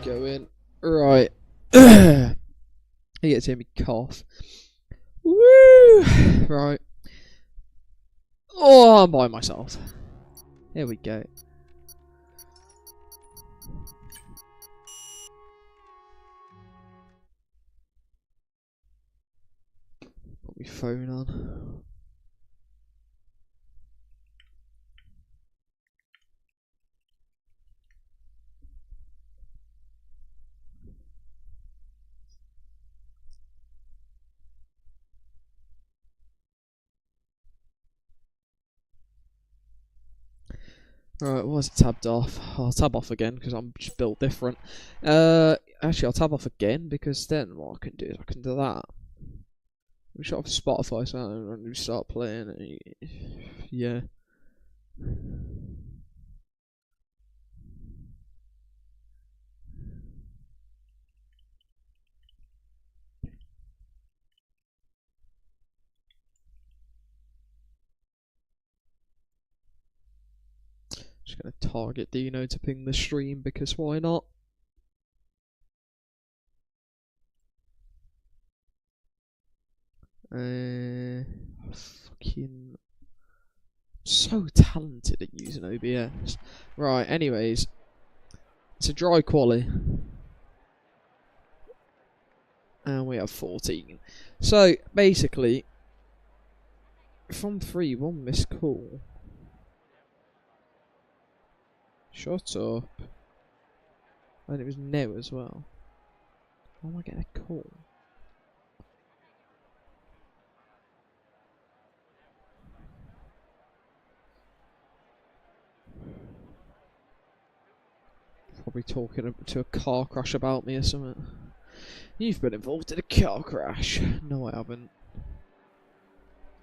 going. Right. You get to hear me cough. Woo! Right. Oh, I'm by myself. Here we go. Put my phone on. Right, why is it tabbed off? I'll tab off again because I'm just built different. Actually, I'll tab off again because then what I can do is I can do that. We shut off Spotify so when we start playing. Yeah. Just gonna target Dino to ping the stream because why not? Fucking so talented at using OBS. Right, anyways. It's a dry quali. And we have 14. So, basically, from 3-1 missed call. Shut up. And it was no as well. How am I getting a call? Probably talking to a car crash about me or something. You've been involved in a car crash. No, I haven't.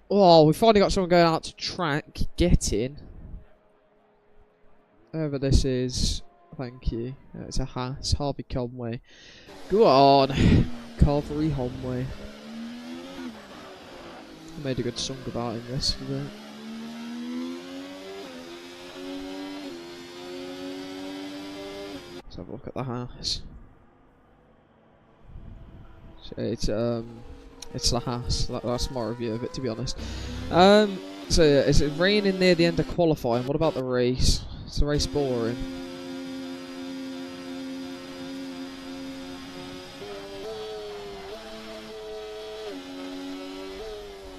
Oh, we finally got someone going out to track. Get in. Whoever this is, thank you. It's a Haas, Harvey Conway. Go on, Calvary Conway. I made a good song about him yesterday. Let's have a look at the Haas. So it's the Haas. That's my review of it, to be honest. So yeah, it's raining near the end of qualifying. What about the race? Is the race boring?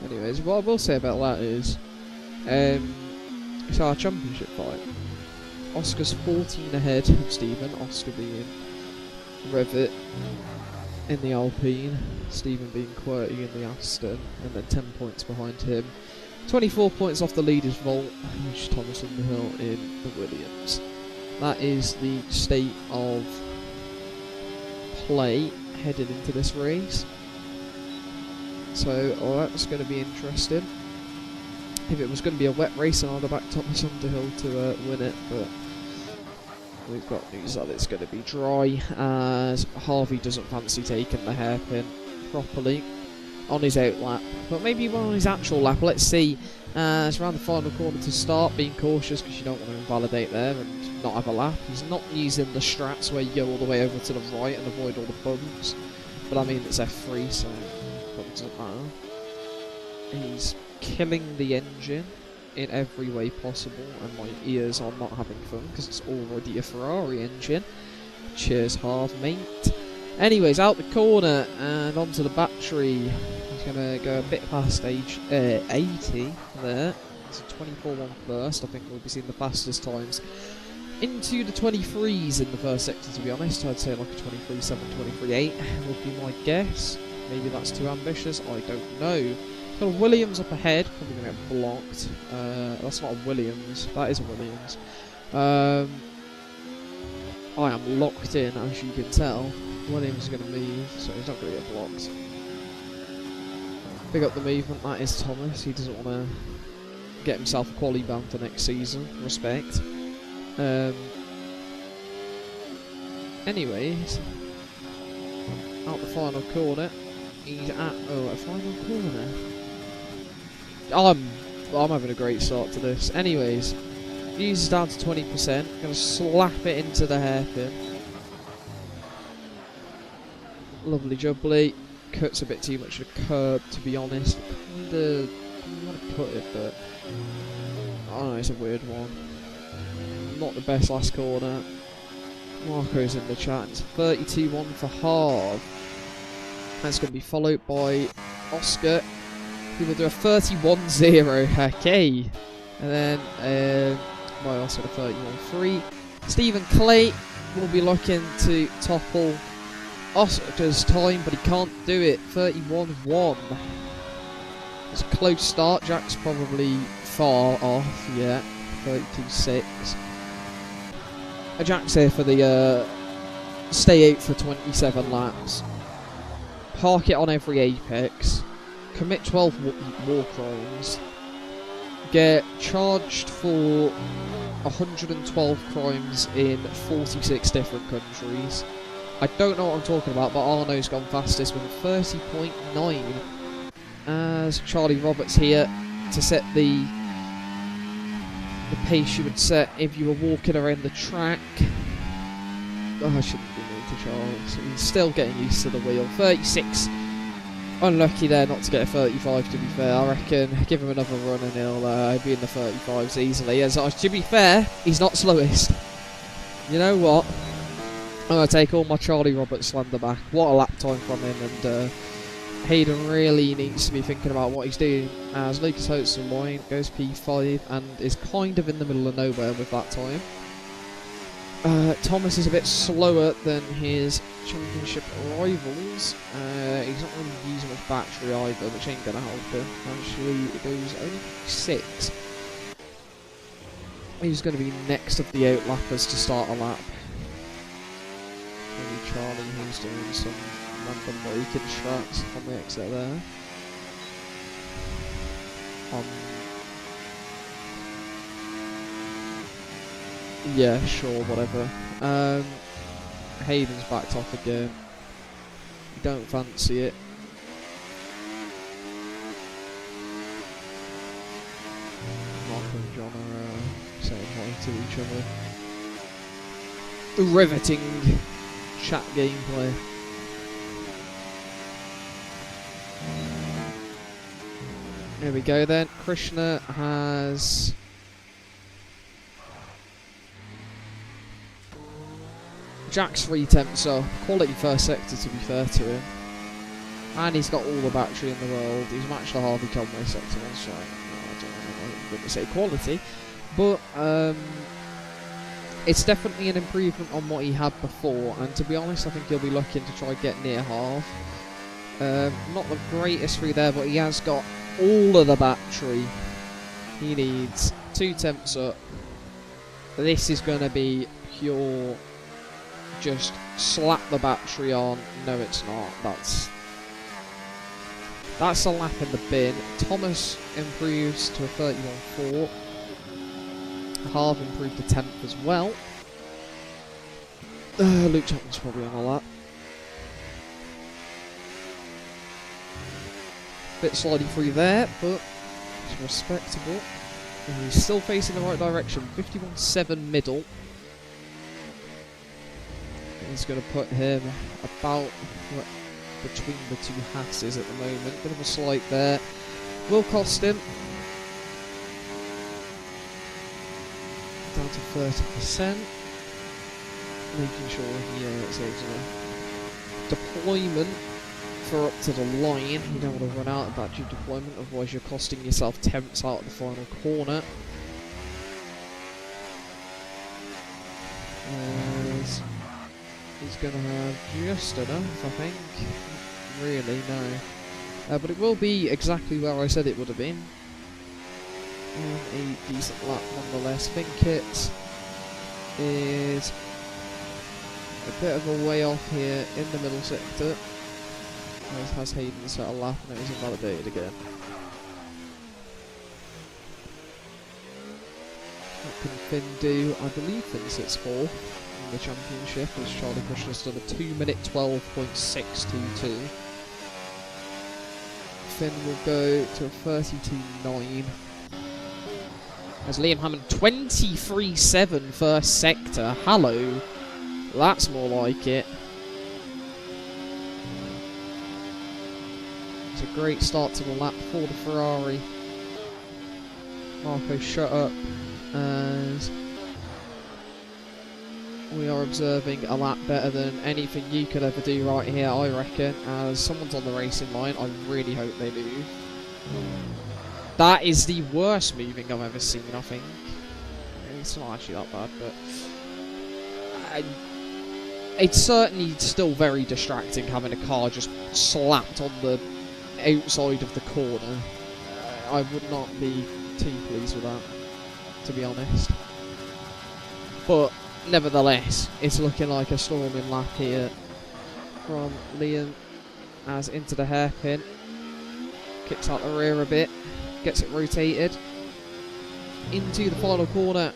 Anyways, what I will say about that is, it's our championship fight. Oscar's 14 ahead of Stephen, Oscar being Revit in the Alpine, Stephen being QWERTY in the Aston, and then 10 points behind him. 24 points off the leader's vault, which is Thomas Underhill in the Williams. That is the state of play headed into this race. So, that's going to be interesting. If it was going to be a wet race, then I'd have backed Thomas Underhill to win it, but we've got news that it's going to be dry, as Harvey doesn't fancy taking the hairpin properly on his out lap, but maybe one on his actual lap. Let's see. It's around the final corner to start, being cautious because you don't want to invalidate there and not have a lap. He's not using the strats where you go all the way over to the right and avoid all the bumps, but I mean it's F3, so it doesn't matter. He's killing the engine in every way possible, and my ears are not having fun because it's already a Ferrari engine. Cheers, Harv, mate. Anyways, out the corner and onto the battery. He's going to go a bit past age 80 there. It's a 24-1 first. I think we'll be seeing the fastest times into the 23s in the first sector, to be honest. I'd say like a 23.7, 23.8 would be my guess. Maybe that's too ambitious, I don't know. Got a Williams up ahead, probably going to get blocked. That's not a Williams, that is a Williams. I am locked in, as you can tell. Williams is going to move, so he's not going to get blocked. Pick up the movement, that is Thomas. He doesn't want to get himself a quali ban for next season. Respect. Anyways, out the final corner. He's at a final corner. I'm having a great start to this. Anyways, uses down to 20%. Gonna slap it into the hairpin. Lovely jubbly. Cuts a bit too much of the curb, to be honest. Kinda, I want to cut it, but I don't know, it's a weird one. Not the best last corner. Marco's in the chat. It's 32-1 for half. That's going to be followed by Oscar, who will do a 31-0. Okay. And then by Oscar, a 31-3. Stephen Clay will be looking to topple Oscar's time, but he can't do it. 31-1. It's a close start. Jack's probably far off. Yeah, 32-6. Jack's here for the stay out for 27 laps. Park it on every apex. Commit 12 war crimes. Get charged for 112 crimes in 46 different countries. I don't know what I'm talking about, but Arno's gone fastest with a 30.9. As Charlie Roberts here to set the pace you would set if you were walking around the track. Oh, I shouldn't be mean to Charles. He's still getting used to the wheel. 36. Unlucky there not to get a 35, to be fair. I reckon give him another run and he'll be in the 35s easily. As to be fair, he's not slowest. You know what? I'm going to take all my Charlie Roberts slander back. What a lap time from him, and Hayden really needs to be thinking about what he's doing, as Lucas Holtzman goes P5 and is kind of in the middle of nowhere with that time. Thomas is a bit slower than his championship rivals. He's not really using much battery either, which ain't going to help him. Actually, it goes only 6. He's going to be next of the outlappers to start a lap. Maybe Charlie, who's doing some random braking strats on the exit there. Yeah, sure, whatever. Hayden's backed off again. Don't fancy it. Marco and John are saying hi to each other. Riveting chat gameplay. There we go then. Krishna has Jack's 3 temps up. Quality first sector, to be fair to him. And he's got all the battery in the world. He's matched the Harvey Conway sector one, so I don't know, I'm going to say quality. But it's definitely an improvement on what he had before. And to be honest, I think he'll be looking to try get near half. Not the greatest through there, but he has got all of the battery he needs. 2 temps up. This is going to be pure, just slap the battery on. No, it's not. That's a lap in the bin. Thomas improves to a 31.4. Harv improved to 10th as well. Luke Chapman's probably on a lap. Bit slidey through there, but it's respectable. And he's still facing the right direction. 51.7 middle. He's going to put him about between the 2 Hasses at the moment. Bit of a slight there. Will cost him. Down to 30%. Making sure he saves a deployment for up to the line. You don't want to run out of battery deployment, otherwise you're costing yourself temps out of the final corner. He's going to have just enough, I think. Really, no. But it will be exactly where I said it would have been. And a decent lap nonetheless. Vinkit is a bit of a way off here in the middle sector. Has Hayden set a lap and it was invalidated again. What can Finn do? I believe Finn sits 4th in the championship as Charlie Cushner's done a 2-minute 12.622. Finn will go to a 32.9. As Liam Hammond 23.7 first sector. Hello. That's more like it. It's a great start to the lap for the Ferrari. Marco, shut up, as we are observing a lap better than anything you could ever do right here, I reckon. As someone's on the racing line, I really hope they move. That is the worst moving I've ever seen, I think. It's not actually that bad, but it's certainly still very distracting having a car just slapped on the outside of the corner. I would not be too pleased with that, to be honest. But nevertheless, it's looking like a storming lap here from Liam, as into the hairpin. Kicks out the rear a bit, gets it rotated into the final corner,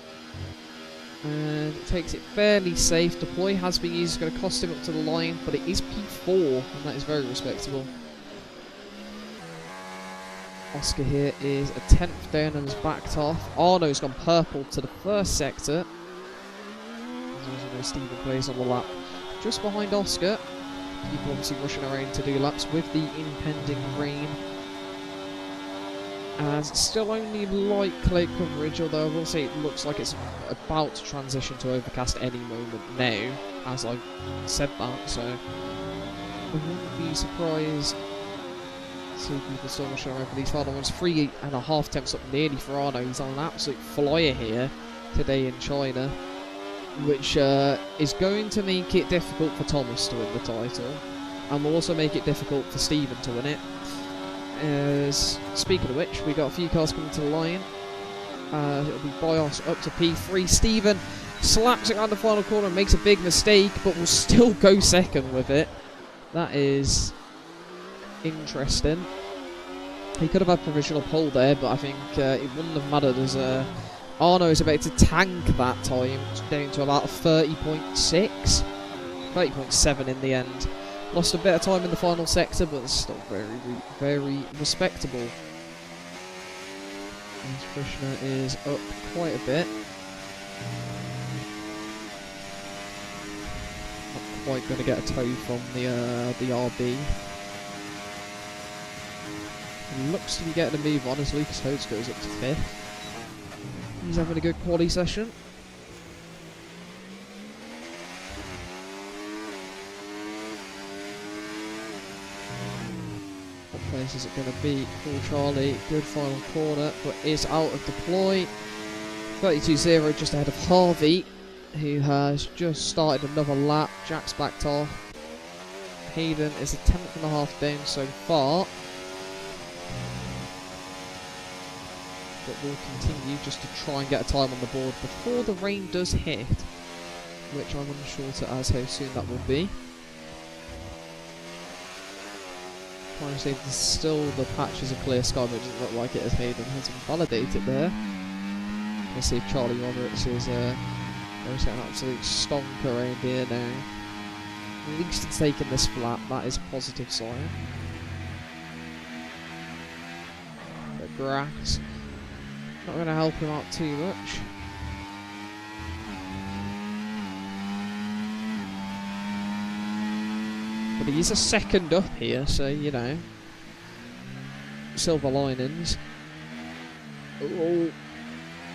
and takes it fairly safe. Deploy has been used, it's going to cost him up to the line, but it is P4, and that is very respectable. Oscar here is a 10th down and has backed off. Arno's gone purple to the first sector. There's also no Stephen plays on the lap just behind Oscar. People obviously rushing around to do laps with the impending rain. As it's still only light cloud coverage, although I will say it looks like it's about to transition to overcast any moment now, as I've said that, so I wouldn't be surprised to see people still rushing around for these final ones. 3.5 temps up nearly for Arno. He's on an absolute flyer here today in China, which is going to make it difficult for Thomas to win the title, and will also make it difficult for Stephen to win it. As speaking of which, we got a few cars coming to the line. It'll be Bios up to P3. Stephen slaps it around the final corner and makes a big mistake, but will still go second with it. That is interesting. He could have had provisional pole there, but I think it wouldn't have mattered, as Arno is about to tank that time down to about 30.6, 30.7 in the end. Lost a bit of time in the final sector, but it's still very, very respectable. And Krishna is up quite a bit. Not quite going to get a tow from the RB. He looks to be getting a move on as Lucas Hodes goes up to 5th. He's having a good quali session. Place is it going to be for Charlie? Good final corner, but is out of deploy. 32.0 just ahead of Harvey, who has just started another lap. Jack's backed off. Hayden is a 10.5 down so far, but will continue just to try and get a time on the board before the rain does hit, which I'm unsure to as how soon that will be. Trying to say there's still the patches of clear sky, but it doesn't look like it as Hayden has invalidated there. Let's see if Charlie Roberts is an absolute stonk around here now. At least it's taken this flat, that is a positive sign. The grass, not going to help him out too much. But he's a second up here, so, you know, silver linings. Oh,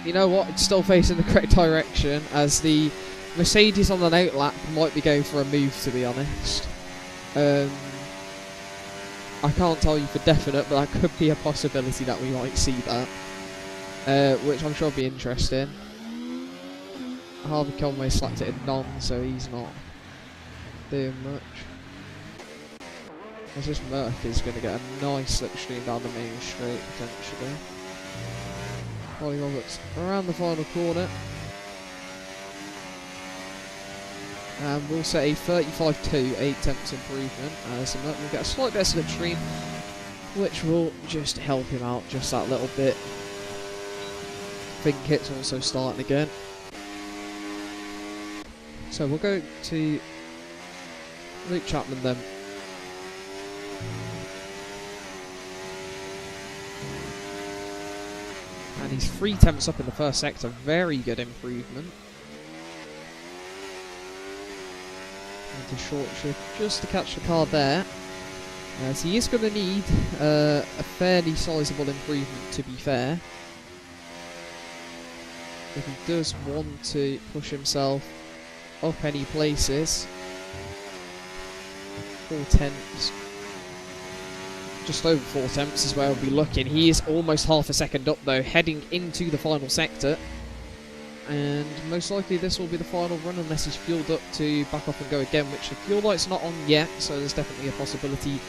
you know what? It's still facing the correct direction, as the Mercedes on an outlap might be going for a move, to be honest. I can't tell you for definite, but that could be a possibility that we might see that, which I'm sure will be interesting. Harvey Conway slapped it in none, so he's not doing much. As this Merc is going to get a nice slipstream down the main straight, potentially. Charlie Roberts around the final corner. And we'll set a 35.2, 8 tenths improvement, as the Merc will get a slight bit of slipstream, which will just help him out just that little bit. Think kit's also starting again. So we'll go to Luke Chapman then. And he's 3 temps up in the first sector, very good improvement. Into short shift just to catch the car there. So he is going to need a fairly sizable improvement, to be fair, if he does want to push himself up any places. 4/10, just over 4/10 is where I'll be looking. He is almost half a second up though, heading into the final sector, and most likely this will be the final run unless he's fueled up to back up and go again, which the fuel light's not on yet, so there's definitely a possibility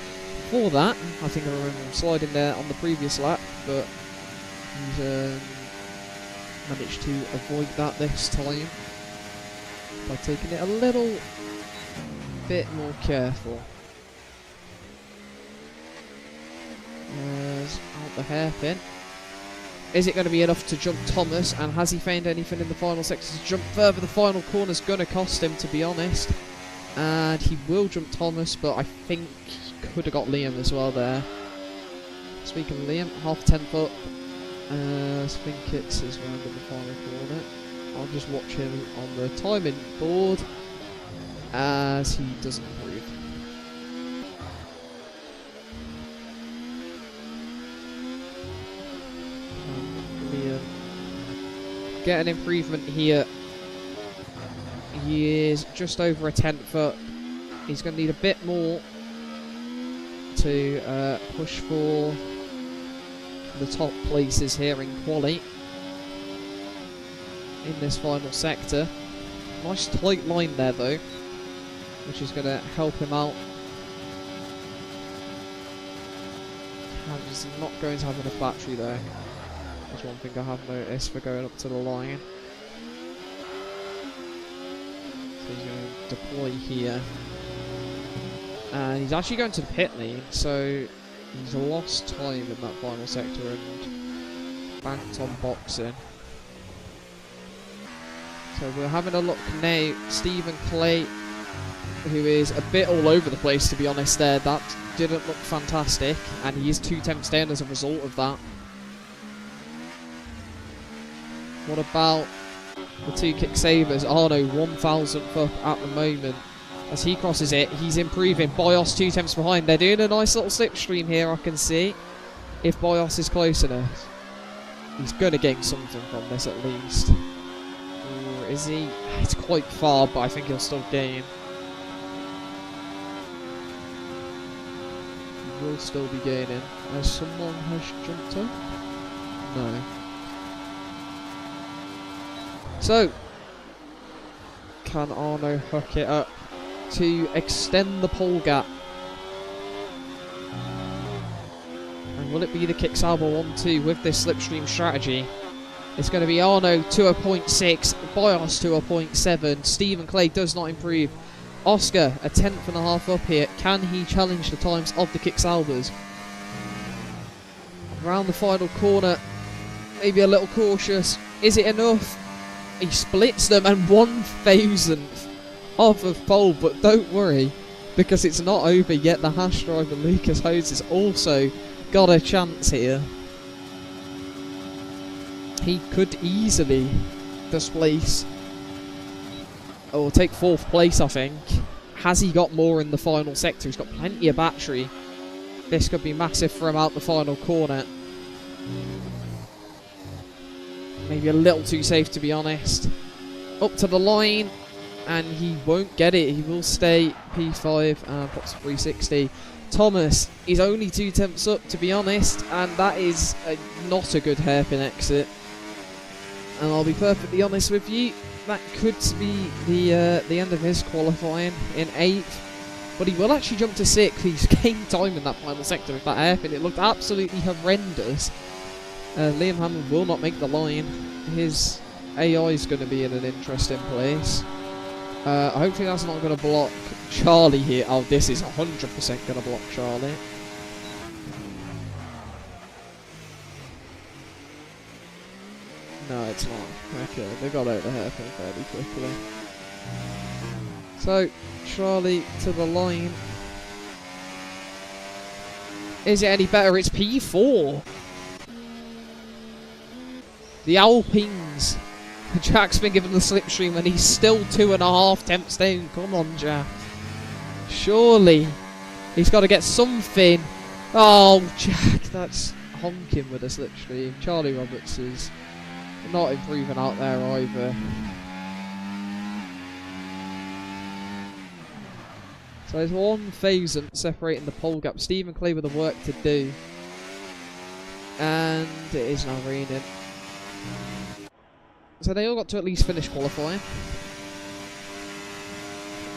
for that. I think I remember him sliding there on the previous lap, but he's managed to avoid that this time by taking it a little bit more careful. Out the hairpin. Is it going to be enough to jump Thomas? And has he found anything in the final sector to jump further? The final corner's going to cost him, to be honest. And he will jump Thomas, but I think he could have got Liam as well there. Speaking of Liam, half 10th up. I think it's his round in the final corner. I'll just watch him on the timing board as he doesn't improve. Liam get an improvement here. He is just over a 10th up. He's going to need a bit more to push for the top places here in quali in this final sector. Nice tight line there though, which is going to help him out. He's not going to have enough battery though. That's one thing I have noticed for going up to the line. So he's going to deploy here. And he's actually going to the pit lane, so he's lost time in that final sector and banked on boxing. So we're having a look now. Stephen Clay, who is a bit all over the place, to be honest there. That didn't look fantastic, and he is 2/10 down as a result of that. What about the two kick savers? Arno 1,000th up at the moment. As he crosses it, he's improving. Bios 2/10 behind. They're doing a nice little slipstream here, I can see. If Bios is close enough, he's going to gain something from this at least. Or is he? It's quite far, but I think he'll still gain. He will still be gaining. As someone has jumped up? No. So, can Arno hook it up to extend the pole gap? And will it be the Kicksauber 1-2 with this slipstream strategy? It's going to be Arno to a 0.6, Bios to a 0.7. Stephen Clay does not improve. Oscar a 10.5 up here. Can he challenge the times of the Kicksaubers? Around the final corner, maybe a little cautious. Is it enough? He splits them and 1,000th off of pole, but don't worry, because it's not over yet. The Haas driver Lucas Hose has also got a chance here. He could easily displace or take 4th place, I think. Has he got more in the final sector? He's got plenty of battery. This could be massive for him out the final corner. Maybe a little too safe, to be honest. Up to the line, and he won't get it. He will stay P5 and pops 360. Thomas is only 2/10 up, to be honest, and that is not a good hairpin exit. And I'll be perfectly honest with you, that could be the end of his qualifying in 8th. But he will actually jump to 6th. He's gained time in that final sector with that hairpin. It looked absolutely horrendous. Liam Hammond will not make the line. His AI is going to be in an interesting place. Hopefully that's not going to block Charlie here. Oh, this is 100% going to block Charlie. No, it's not. Okay, they got out the hairpin fairly quickly. So, Charlie to the line. Is it any better? It's P4. The Alpines. Jack's been given the slipstream and he's still 2.5 temps down. Come on, Jack. Surely He's got to get something. Oh, Jack, that's honking with us, literally. Charlie Roberts is not improving out there either. So there's 1,000 separating the pole gap. Stephen Clay with the work to do. And it is now raining. So they all got to at least finish qualifying.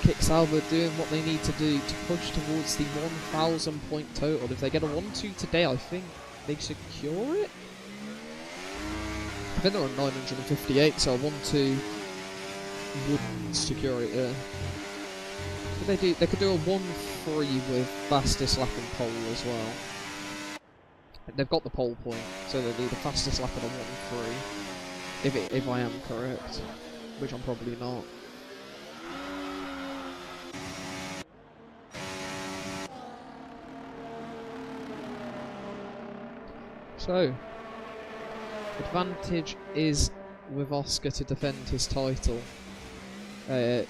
Kick Sauber doing what they need to do to push towards the 1,000 point total. If they get a 1-2 today, I think they secure it. I think they're on 958, so a 1-2 wouldn't secure it. Yeah. But they could do a 1-3 with fastest lap and pole as well. They've got the pole point, so they do the fastest lap and a 1-3. If I am correct, which I'm probably not. So, advantage is with Oscar to defend his title, or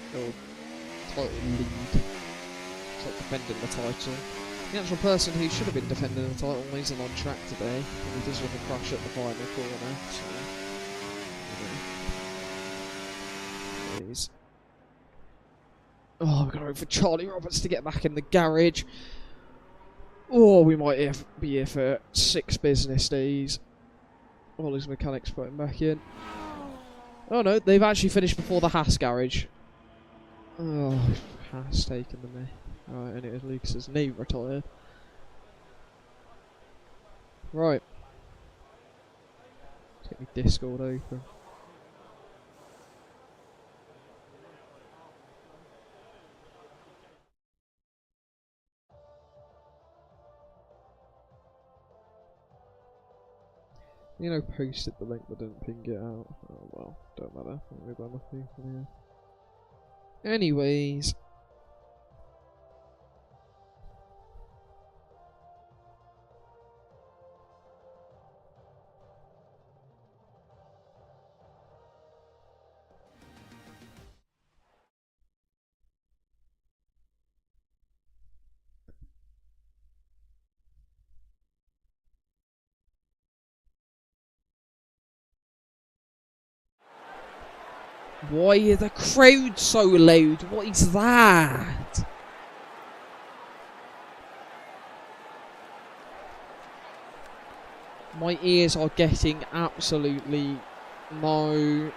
title lead. It's like defending the title. The actual person who should have been defending the title isn't on track today, and he does look a crash at the final corner. So, please. Oh, we're gonna wait for Charlie Roberts to get back in the garage. Or we might be here for 6 business days. All his mechanics put him back in. Oh no, they've actually finished before the Haas garage. Oh, Haas taking the knee. Right, and it was Lucas's knee retired. Right. Let's get me Discord open. You know, posted the link but didn't ping it out. Oh well, don't matter. We've got enough people here. Anyways. Why is the crowd so loud? What is that? My ears are getting absolutely no.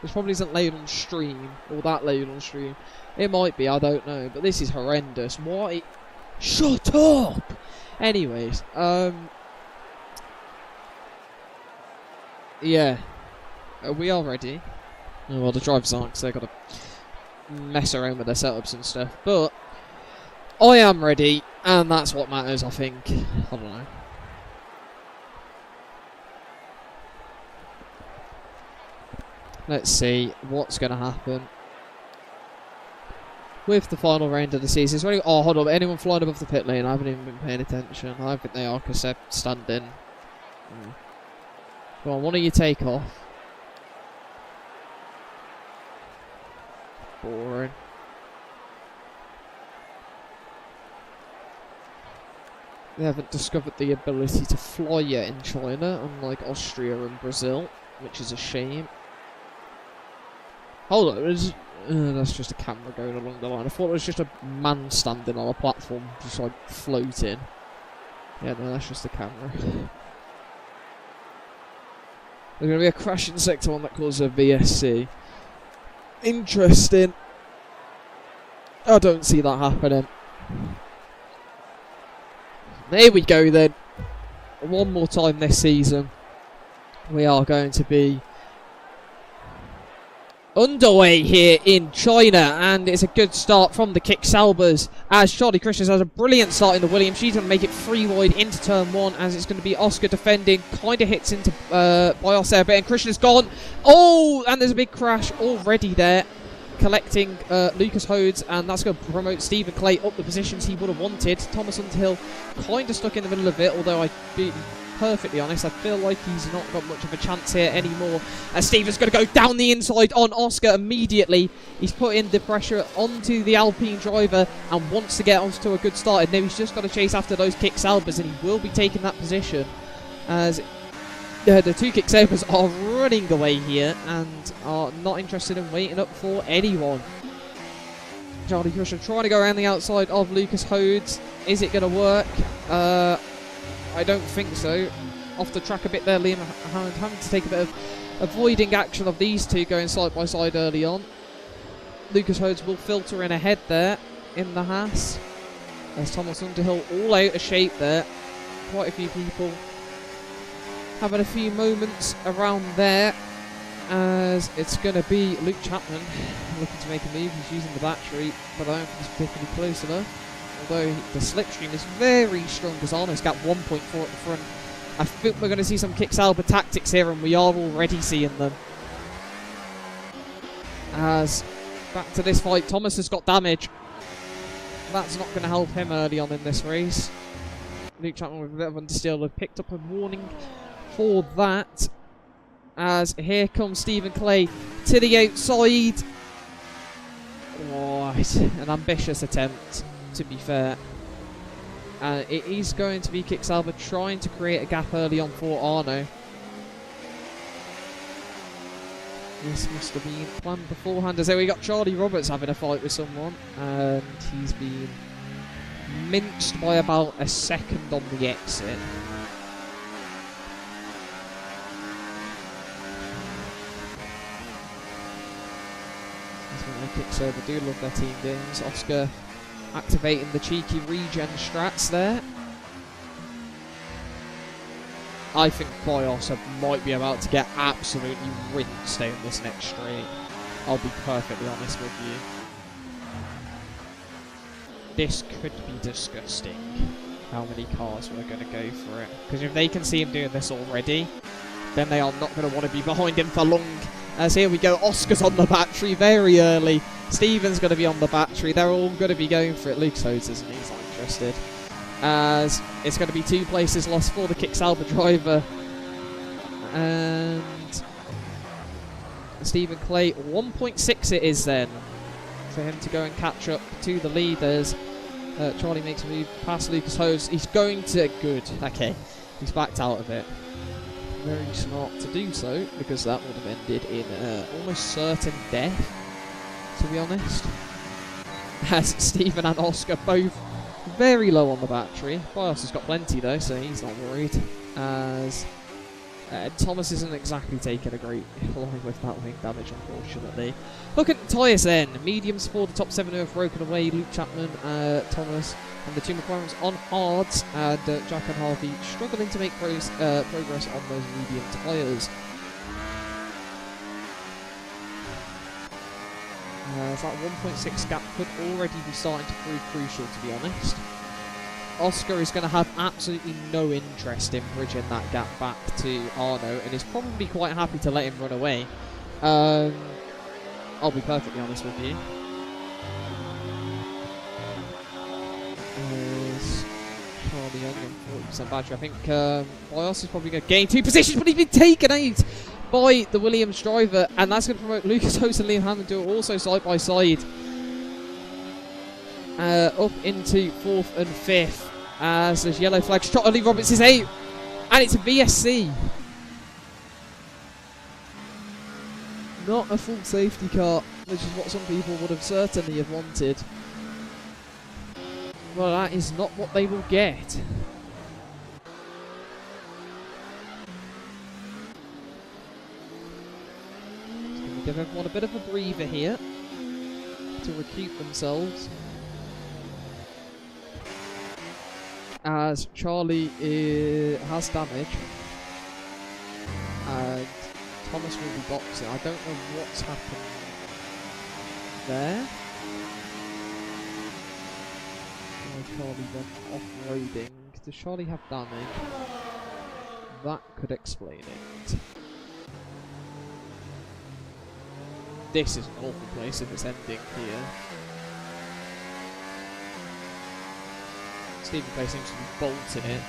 This probably isn't loud on stream, or that loud on stream. It might be, I don't know, but this is horrendous. Why? Shut up! Anyways, yeah. We are ready. Oh, well, the drivers aren't, because they've got to mess around with their setups and stuff. But I am ready, and that's what matters, I think. I don't know. Let's see what's going to happen with the final round of the season. It's really, oh, hold on. Anyone flying above the pit lane? I haven't even been paying attention. I don't think they are, because they're standing. Go on, one of you take off. Boring. They haven't discovered the ability to fly yet in China, unlike Austria and Brazil, which is a shame. Hold on, that's just a camera going along the line. I thought it was just a man standing on a platform, just like floating. Yeah, no, that's just a camera. There's going to be a crash in Sector 1 that causes a VSC. Interesting. I don't see that happening. There we go then. One more time this season. We are going to be underway here in China, and it's a good start from the Kick Saubers as Charlie Christians has a brilliant start in the Williams. She's going to make it 3 wide into turn 1 as it's going to be Oscar defending, kind of hits into Bios there a bit, and Christian is gone. Oh, and there's a big crash already there, collecting Lucas Hodes, and that's going to promote Stephen Clay up the positions he would have wanted. Thomas Underhill kind of stuck in the middle of it, although I perfectly honest, I feel like he's not got much of a chance here anymore. As Stephen's going to go down the inside on Oscar immediately. He's putting the pressure onto the Alpine driver and wants to get onto a good start. And now he's just got to chase after those kick Salbers, and he will be taking that position as the two kick Sabres are running away here and are not interested in waiting up for anyone. Charlie Crusher trying to go around the outside of Lucas Hodes. Is it going to work? I don't think so. Off the track a bit there, Liam Hammond having to take a bit of avoiding action of these two going side by side early on. Lucas Hodes will filter in ahead there in the Haas. There's Thomas Underhill all out of shape there. Quite a few people having a few moments around there, as it's going to be Luke Chapman looking to make a move. He's using the battery, but I don't think he's particularly close enough. Although the slipstream is very strong, because Arno's got 1.4 at the front. I think we're going to see some Kick-Sauber tactics here, and we are already seeing them. As back to this fight, Thomas has got damage. That's not going to help him early on in this race. Luke Chapman with a bit of understeer have picked up a warning for that. As here comes Stephen Clay to the outside. Oh, it's an ambitious attempt, to be fair. It is going to be Kick-Sauber trying to create a gap early on for Arno. This must have been planned beforehand. As we got Charlie Roberts having a fight with someone, and he's been minced by about a second on the exit. Kick-Sauber do love their team games. Oscar activating the cheeky regen strats there. I think Bios might be about to get absolutely rinsed down this next straight. I'll be perfectly honest with you. This could be disgusting, how many cars are going to go for it. Because if they can see him doing this already, then they are not going to want to be behind him for long. As here we go, Oscar's on the battery very early. Stephen's going to be on the battery. They're all going to be going for it. Luke's Hodes isn't he? He's not interested. As it's going to be 2 places lost for the Kick-Sauber driver. And Stephen Clay, 1.6 it is then for him to go and catch up to the leaders. Charlie makes a move past Lucas Hodes. He's going to... Good. Okay. He's backed out of it. Very smart to do so, because that would have ended in almost certain death, to be honest. As Stephen and Oscar both very low on the battery. Bios has got plenty though, so he's not worried. As Thomas isn't exactly taking a great line with that wing damage, unfortunately. Look at the tyres then. Mediums for the top 7 who have broken away. Luke Chapman, Thomas, and the two McLarens on hards. And Jack and Harvey struggling to make progress on those medium tyres. So that 1.6 gap could already be starting to prove crucial, to be honest. Oscar is going to have absolutely no interest in bridging that gap back to Arno, and is probably quite happy to let him run away. I'll be perfectly honest with you. Charlie on 40% battery. I think Bios is probably going to gain 2 positions, but he's been taken out by the Williams driver, and that's going to promote Lucas Hodes and Liam Hammond do it also side by side. Up into 4th and 5th. As there's yellow flags. Charlie Roberts is out. And it's a VSC. Not a full safety car, which is what some people would have certainly have wanted. Well, that is not what they will get. Give everyone a bit of a breather here to recoup themselves. As Charlie has damage, and Thomas will be boxing. I don't know what's happened there. Charlie went off-roading. Does Charlie have damage? That could explain it. This is an awful place if it's ending here. Stephen Clay seems to be bolting it.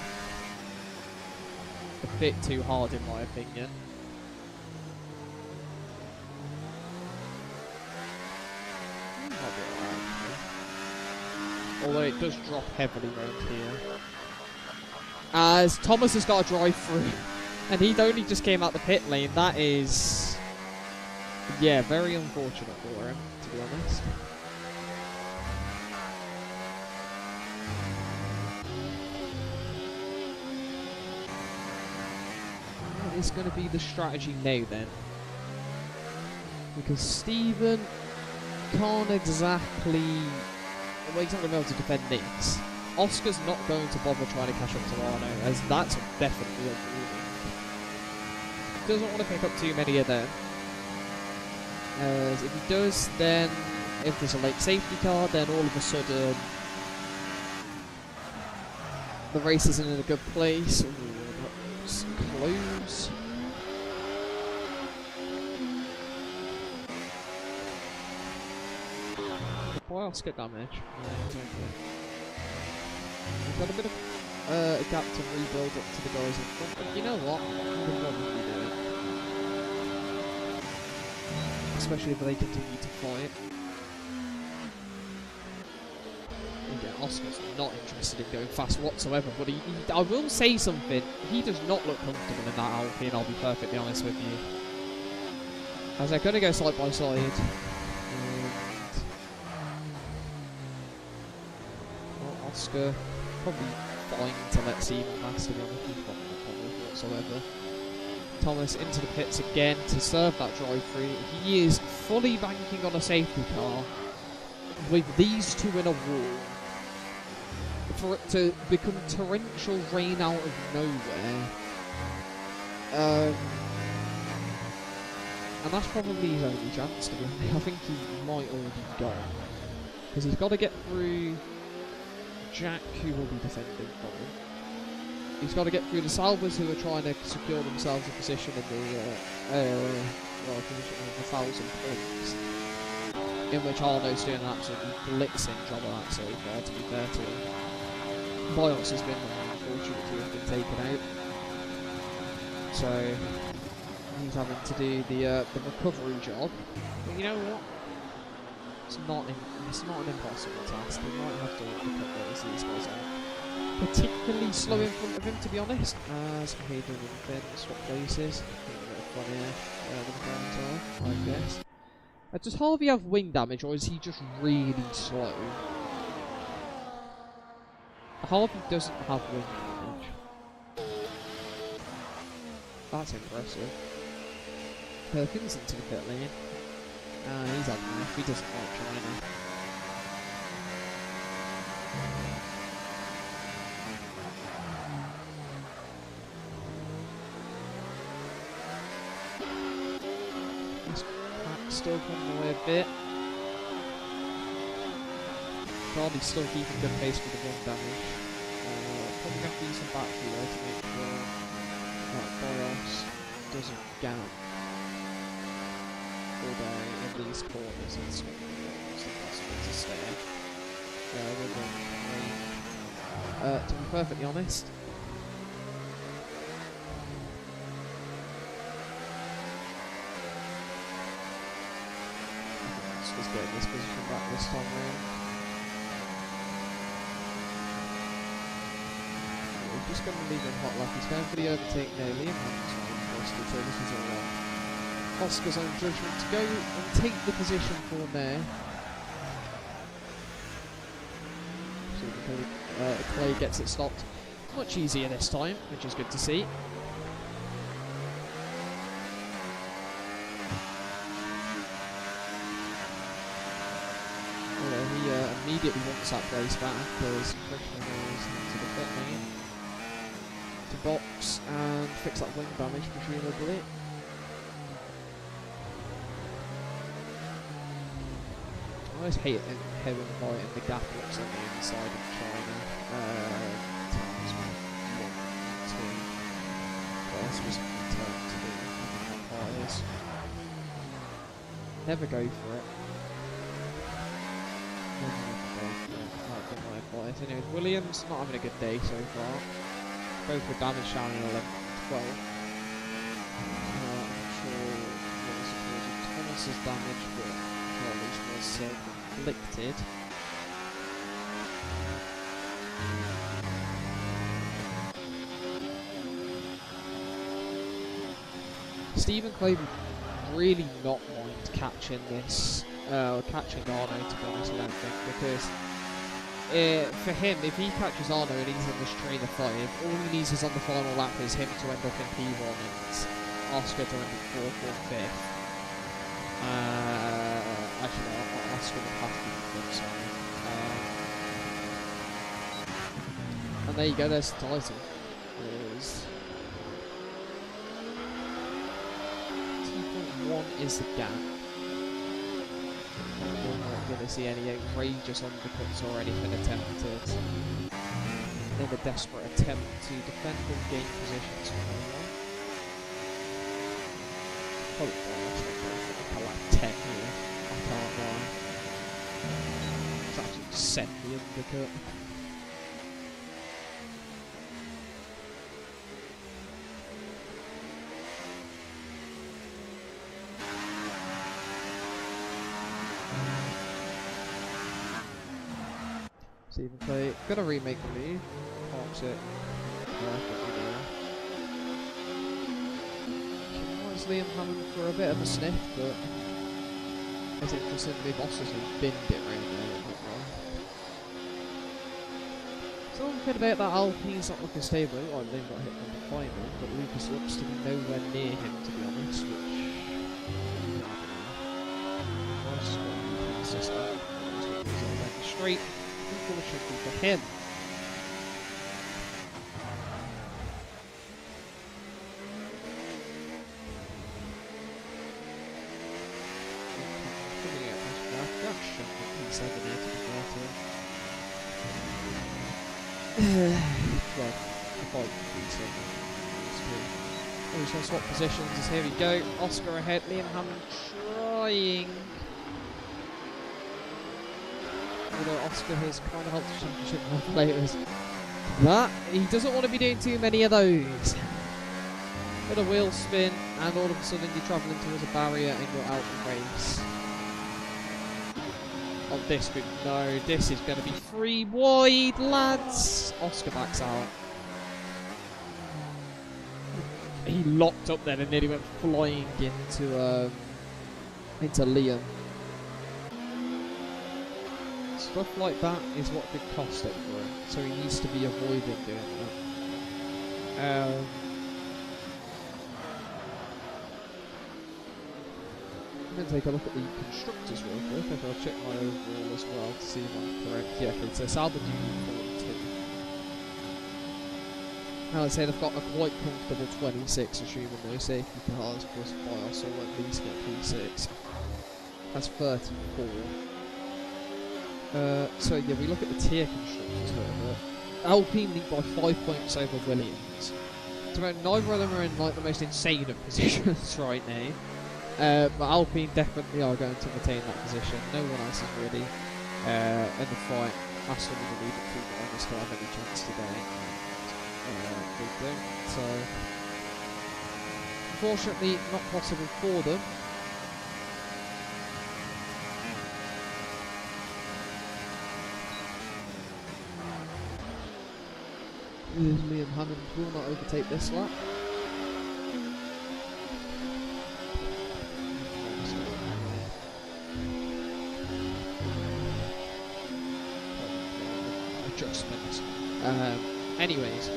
a bit too hard in my opinion. Although it does drop heavily around here. As Thomas has got to drive through, and he'd only just came out the pit lane. That is, yeah, very unfortunate for him, to be honest. What is going to be the strategy now then? Because Stephen can't exactly... Well, he's not going to be able to defend Nix. Oscar's not going to bother trying to catch up to Rano, as that's definitely a warning. Doesn't want to pick up too many of them. As if he does, then if there's a late safety car, then all of a sudden the race isn't in a good place. Ooh, that's close. Why Oscar damage? Yeah, exactly. We've got a bit of a gap to rebuild up to the guys in front, but you know what? I'm going to probably do it. Especially if they continue to fight. Yeah, Oscar's not interested in going fast whatsoever, but I will say something. He does not look comfortable in that Alpine, I'll be perfectly honest with you. As they're going to go side by side. Oscar probably fine to let Steven pass, to be honest. He's got no problem whatsoever. Thomas into the pits again to serve that drive-through. He is fully banking on a safety car with these two in a wall for it to become torrential rain out of nowhere. And that's probably his only chance, to be honest. I think he might already be gone. Because he's got to get through Jack, who will be defending from him. He's got to get through the Salvers, who are trying to secure themselves a position in the 1,000 points. In which Arno's doing an absolutely blitzing job of that so far, to be fair to him. Bios has been unfortunate to have been taken out. So he's having to do the recovery job. But you know what? It's not an impossible task. He might have to look at these guys are particularly slow in front of him, to be honest. As Hayden and Finn swap places. A bit of fun here. I guess. Does Harvey have wing damage, or is he just really slow? Harvey doesn't have wing damage. That's impressive. Perkins into the pit lane. He's had enough. He doesn't like China. This pack's still coming away a bit. Charlie's still keeping good pace with the wing damage. Probably going to use some battery though to make sure that Boros doesn't gap. Although in these corners it's not possible to stay within range. To be perfectly honest, let's just get this position back this time round. We're just going to leave him hot like he's going for the overtake now. Liam Hamilton, so this is all Oscar's own judgment to go and take the position for there. So Clay gets it stopped much easier this time, which is good to see. Although he immediately wants that race back because Christian goes into the pit lane to box and fix that wing damage, presumably. I always hate him fighting the gap looks on the inside of China. Times 1, 2. First was turn 2. Fires. Never go for it. Might be my advice. Anyways, Williams not having a good day so far. Both with damage down in 11th 12. I'm not sure what was the cause of Thomas's damage, but Charlie's was self-inflicted. Stephen Clay would really not mind catching this, catching Arno, to be honest, I don't think, because for him, if he catches Arno and he's in this train of 5, all he needs is on the final lap is him to end up in P1 and Oscar to end up 4th or 5th. Actually, no, Oscar would have to be 5th, sorry. And there you go, there's the title. There's 2.1 is the gap. We're not going to see any outrageous undercuts or anything attempted in a desperate attempt to defend and gain positions for anyone. Probably for like 10 here, I can't lie. It's actually just sent the undercut. Stephen Clay, gonna remake the move, parks it perfectly there. Wants Liam Hammond for a bit of a sniff, but it's interesting the bosses have binned it right there. So one thing about that Alpine's not looking stable, well, they've got hit from the final, but Lucas looks to be nowhere near him, to be honest, which I don't know. Straight. Unfortunately for him. We're just going to swap positions as here we go. Oscar ahead, Liam Hammond trying. Although Oscar has kind of helped the championship players. That, he doesn't want to be doing too many of those. But a wheel spin, and all of a sudden you're travelling towards a barrier and you're out of race. Oh, this could, no, this is going to be 3 wide, lads. Oscar backs out. He locked up then and nearly went flying into Liam. Stuff like that is what could cost it for him, so he needs to be avoiding doing that. I'm going to take a look at the constructors real quick, and I'll check my overall as well to see if I'm correct. Yeah, it's a Salvador 42. Now I'd say they've got a quite comfortable 26, assuming no safety cars plus bios, or at least get P6. That's 34. So yeah, we look at the tier constructors here. Alpine lead by 5 points over Williams. So neither of them are in like the most insane of positions right now. But Alpine definitely are going to retain that position. No one else is really in the fight. Aston will lead it through, but still have any chance today. They don't. So unfortunately, not possible for them. Liam Hammond will not overtake this lap. Adjustments. Anyways.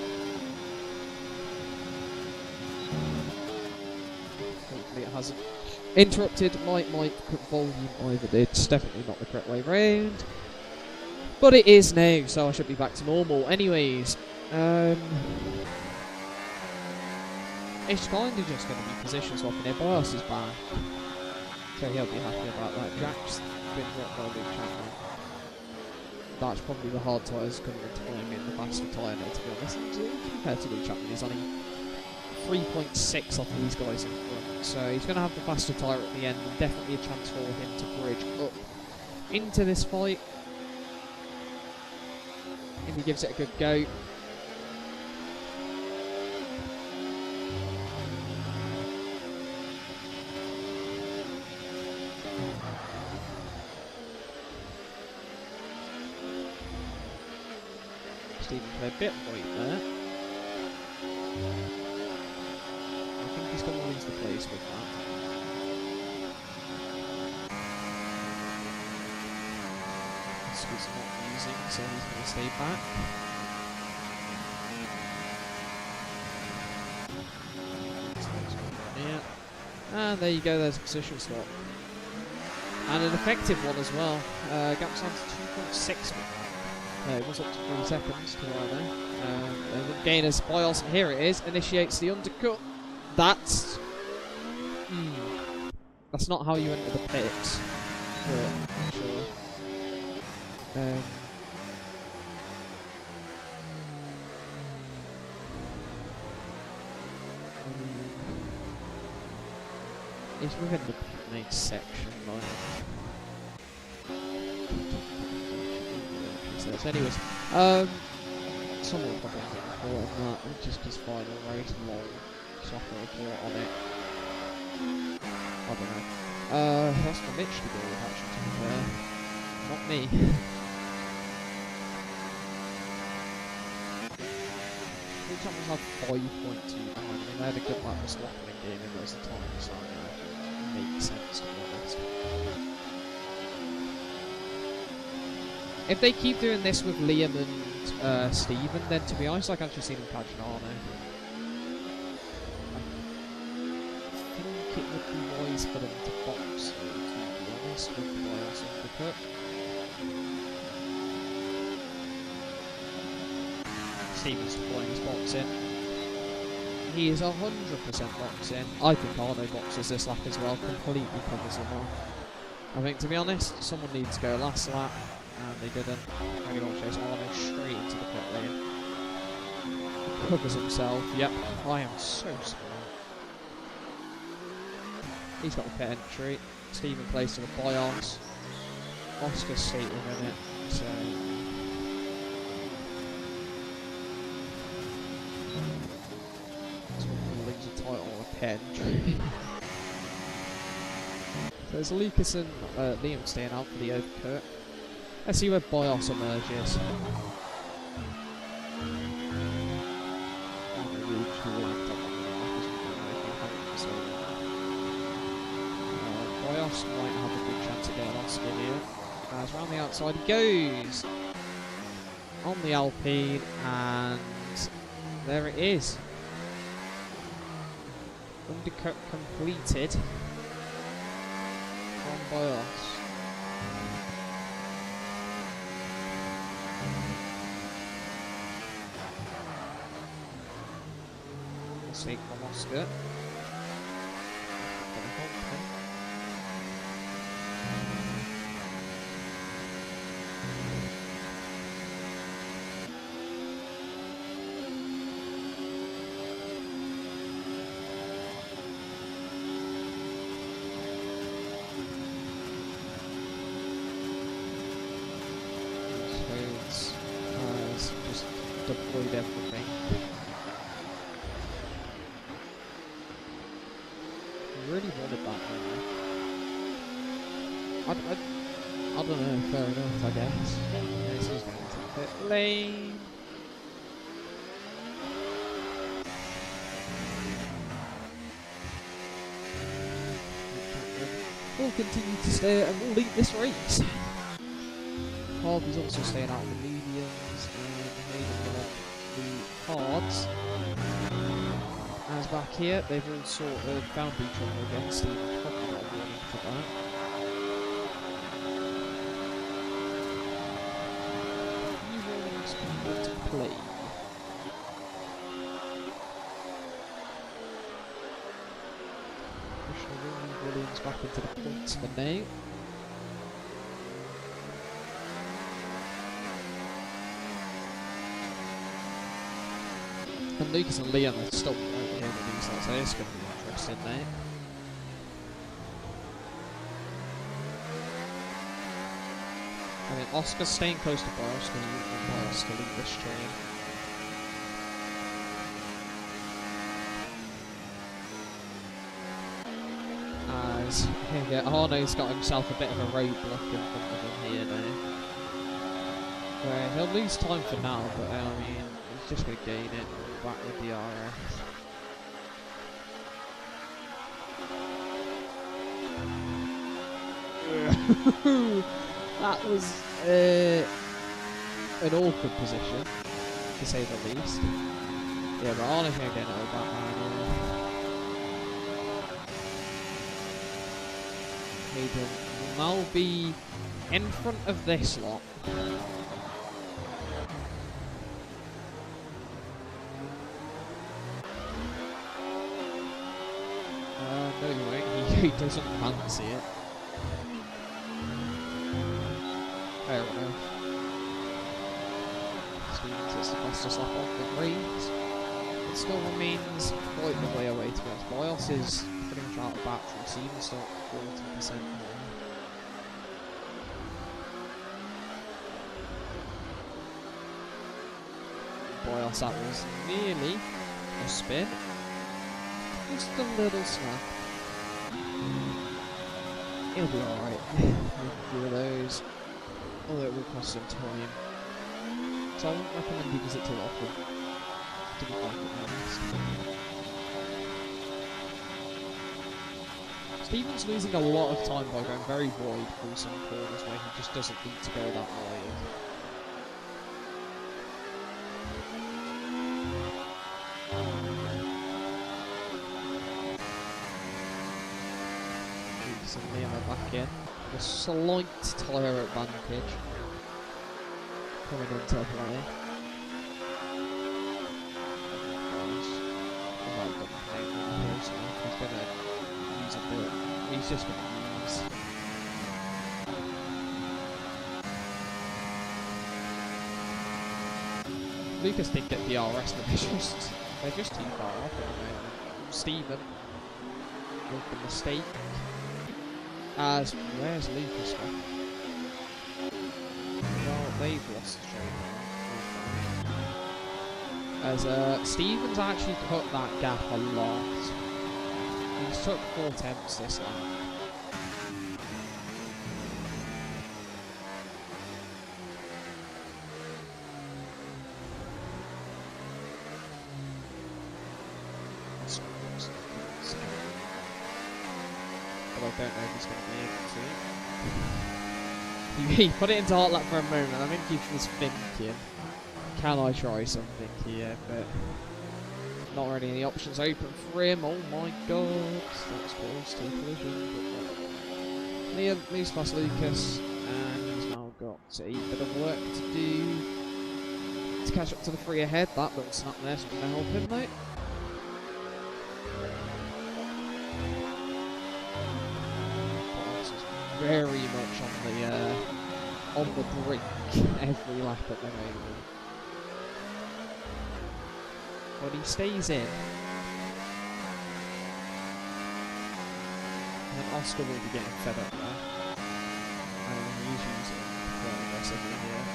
Hopefully it hasn't interrupted my mic volume either. It's definitely not the correct way round. But it is now, so I should be back to normal. Anyways. It's kind of just going to be position swapping here. Bios is back, so he'll be happy about that. Jack's been dropped by Luke Chapman. That's probably the hard tyres coming into play in the faster tyre now, to be honest. Compared to Luke Chapman, he's only 3.6 off these guys in front, so he's going to have the faster tyre at the end, and definitely a chance for him to bridge up into this fight. If he gives it a good go. Stephen Clay a bit wide there. I think he's going to lose the place with that. Oscar's not using, so he's going to stay back. And there you go, there's a position swap. And an effective one as well. Gap's down to 2.6 with that. It was up to 3 seconds to Rhino. Gainers, Bios, and here it is. Initiates the undercut. That's not how you enter the pits. But, sure. He's within the main section, like. So anyways, someone will probably get a report on that, just his final race, lol. Soccer report on it. I don't know. That's for Mitch to deal with, actually, to be fair. Not me. The Champions had 5.2 behind me. They had a good lap of swapping game in those times, so it makes sense to be honest. If they keep doing this with Liam and Stephen, then to be honest, I can actually see them catching Arno. I think it would be wise for them to box, to be honest, with the Bios undercut. Stephen's deploying his box in. He is 100% box in. I think Arno boxes this lap as well, completely covers them off. I think, to be honest, someone needs to go last lap. And they didn't. Only got chase Arno straight into the pit lane. He covers himself. Yep, I am so smart. He's got the pit entry. Stephen plays to the Bios. Oscar's straight within it. So lose a title on a pit entry. So there's Lucas and Liam staying out for the overcut. Let's see where Bios emerges. Bios might have a good chance of getting Oscar here. As round the outside he goes. On the Alpine, and there it is. Undercut completed from Bios. Mistake from Oscar. Just deployed everything. Really wanted that one. I don't know, fair enough, I guess. This is going to pit lane. We'll continue to stay and we'll lead this race. Harvey's also staying out of the mediums and the cards. As back here, they've all sort of found each other again. Stephen probably got a warning for that. Few warnings come into play. Pushing Williams back into the points for now. And Lucas and Liam are still over here with these lights, so it's going to be interesting there. I mean, Oscar's staying close to Bios, because he wouldn't want Bios to lead this chain. As, here we go, Arno's got himself a bit of a roadblock in front of him here now. Where he'll lose time for now, but I mean, he's just going to gain it back with the RS. That was an awkward position, to say the least. Yeah, but Arnold's going to get it all back now. Hayden will now be in front of this lot. No, he won't. He doesn't fancy it. Fair enough. Stevens is the fastest lap off the race. It still remains quite the way away to us. Bios is pretty much out of battery. Stevens still 40% more. Bios, that was nearly a spin. Just a little snap. He'll be alright. A few of those. Although it will cost him time. So I wouldn't recommend he does it too often. To be quite honest. Stevens losing a lot of time by going very wide through some corners where he just doesn't need to go that wide. Back in. A slight tyre advantage coming into play. He's going to use a bit. He's just going to use. Lucas did get the RS, but they're just too far off at the moment. Stephen with the mistake. As where's Lucas gone? Well, they've lost the train. As Stevens actually cut that gap a lot. He's took 4 attempts this lap. I don't know if he's going to be able to. He put it into hot lap for a moment. I think he was thinking, can I try something here? But not really any options open for him. Oh my god, that was close to a collision. But Liam moves past Lucas, and he's now got a bit of work to do to catch up to the 3 ahead. That little snap there's going to help him though. Very much on the brink every lap at the moment. But he stays in. And Oscar will be getting fed up there. And he's using quite aggressively here.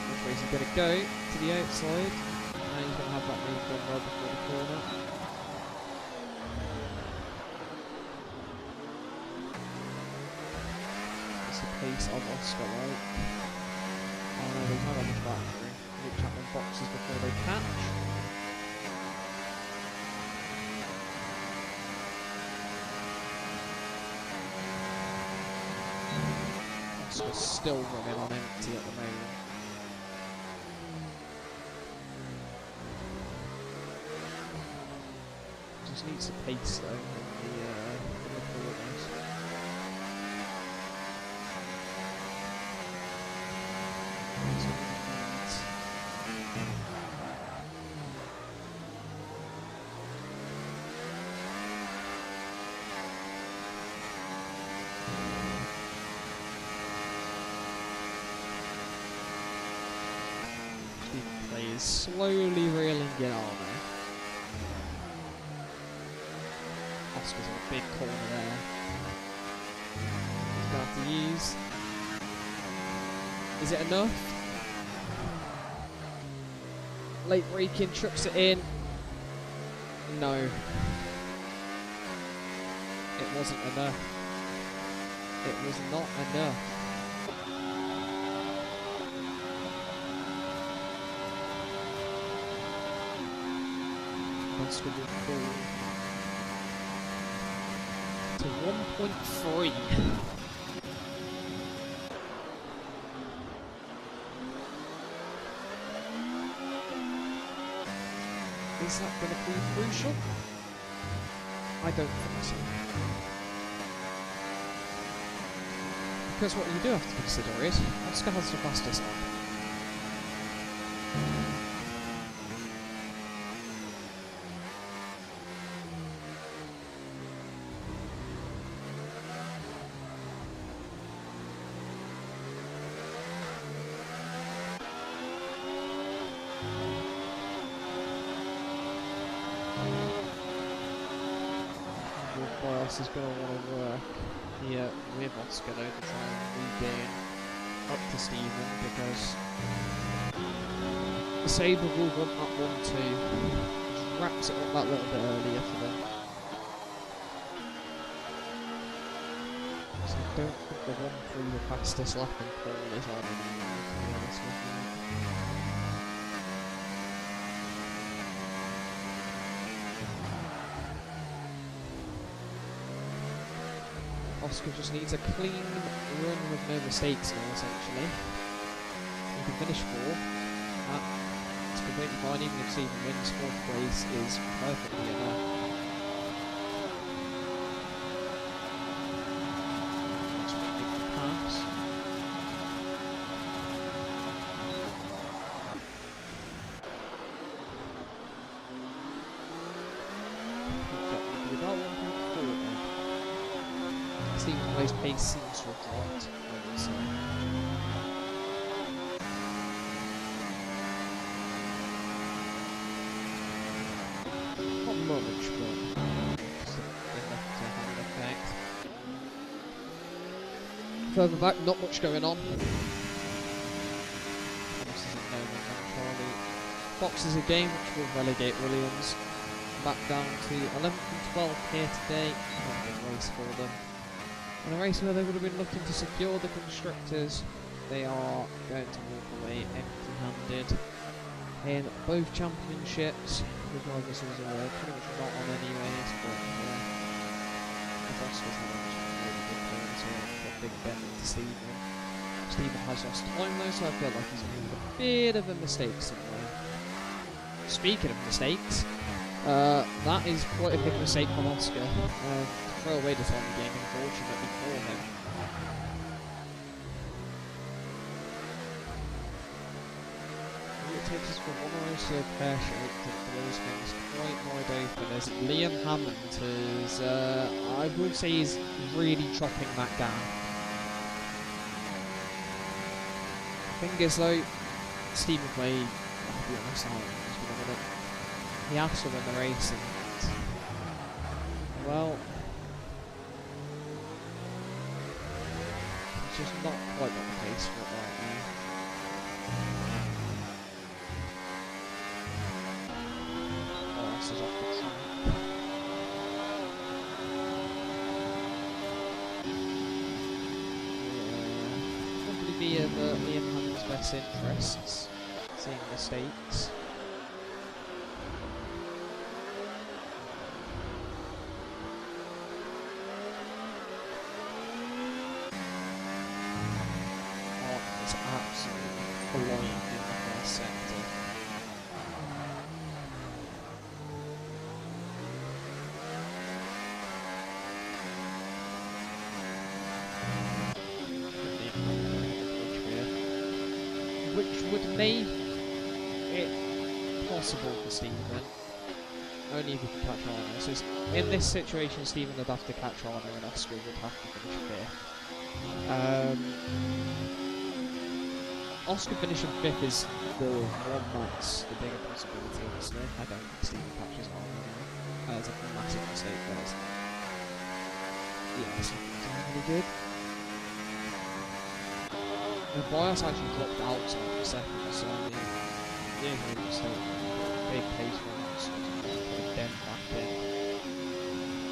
Which way is he going to go? To the outside. And he's going to have that move done well before the corner. Pace of Oscar, right? Oh no, they've not on the battery. Luke Chapman boxes before they catch. Oscar's still running on empty at the moment. Just needs a pace though in the corners. Is slowly reeling it on there. Oscar's in a big corner there. He's going to have to use. Is it enough? Late braking, trucks it in. No. It wasn't enough. It was not enough. Oscar will fall to 1.3. Is that going to be crucial? I don't think so. Because what you do have to consider is, Oscar has the fastest lap. Bias is going to want to work here with Oscar though to try and regain up to Stephen, because the Sabre will want that 1-2. Just wraps it up that little bit earlier for them. So I don't think the 1-3 the fastest lap in Paul is on anymore, to be honest with you. Oscar just needs a clean run with no mistakes now, essentially. He can finish 4. It's completely fine, even if Stephen wins. 4th place is perfectly enough. Just make the pass. That would be about 1.4 then. Stephen Way's pace seems to have dropped, I would say. Not much, but just enough to have an effect. Further back, not much going on. Boxes again, which will relegate Williams back down to 11th and 12th here today. Not a good race for them. In a race where they would have been looking to secure the constructors, they are going to walk away empty-handed in both championships. The drivers are pretty much not on anyways, but the Oscars have actually really good turns here, got a big bend into Stephen. Stephen has lost time though, so I feel like he's made a bit of a mistake somewhere. Speaking of mistakes, that is quite a big mistake from Oscar. Throw away the time of the game, unfortunately for him. It takes us from one race to a pear shape to those things quite wide open as Liam Hammond is, I would say, is really chopping that down. The thing is though, Stephen Way, I'll be honest, he has to win the race and, well, he's just not quite got the pace for it right now. Oh, this is off the track. Yeah, probably be in Liam Hammond's best interests, seeing mistakes. Absolutely flying in the first sector. Which would make it possible for Stephen, only if he can catch Arno. So in this situation, Stephen would have to catch Arno and Oscar would have to finish 5th. Oscar finishing 5th is the one that's the bigger possibility, honestly. I don't think Stephen catches Arno now. It's a massive mistake there, isn't it? Yeah, it's really good. The bias actually dropped outside for a second, so I mean, yeah, no mistake. Big pace for us, put a dent back in.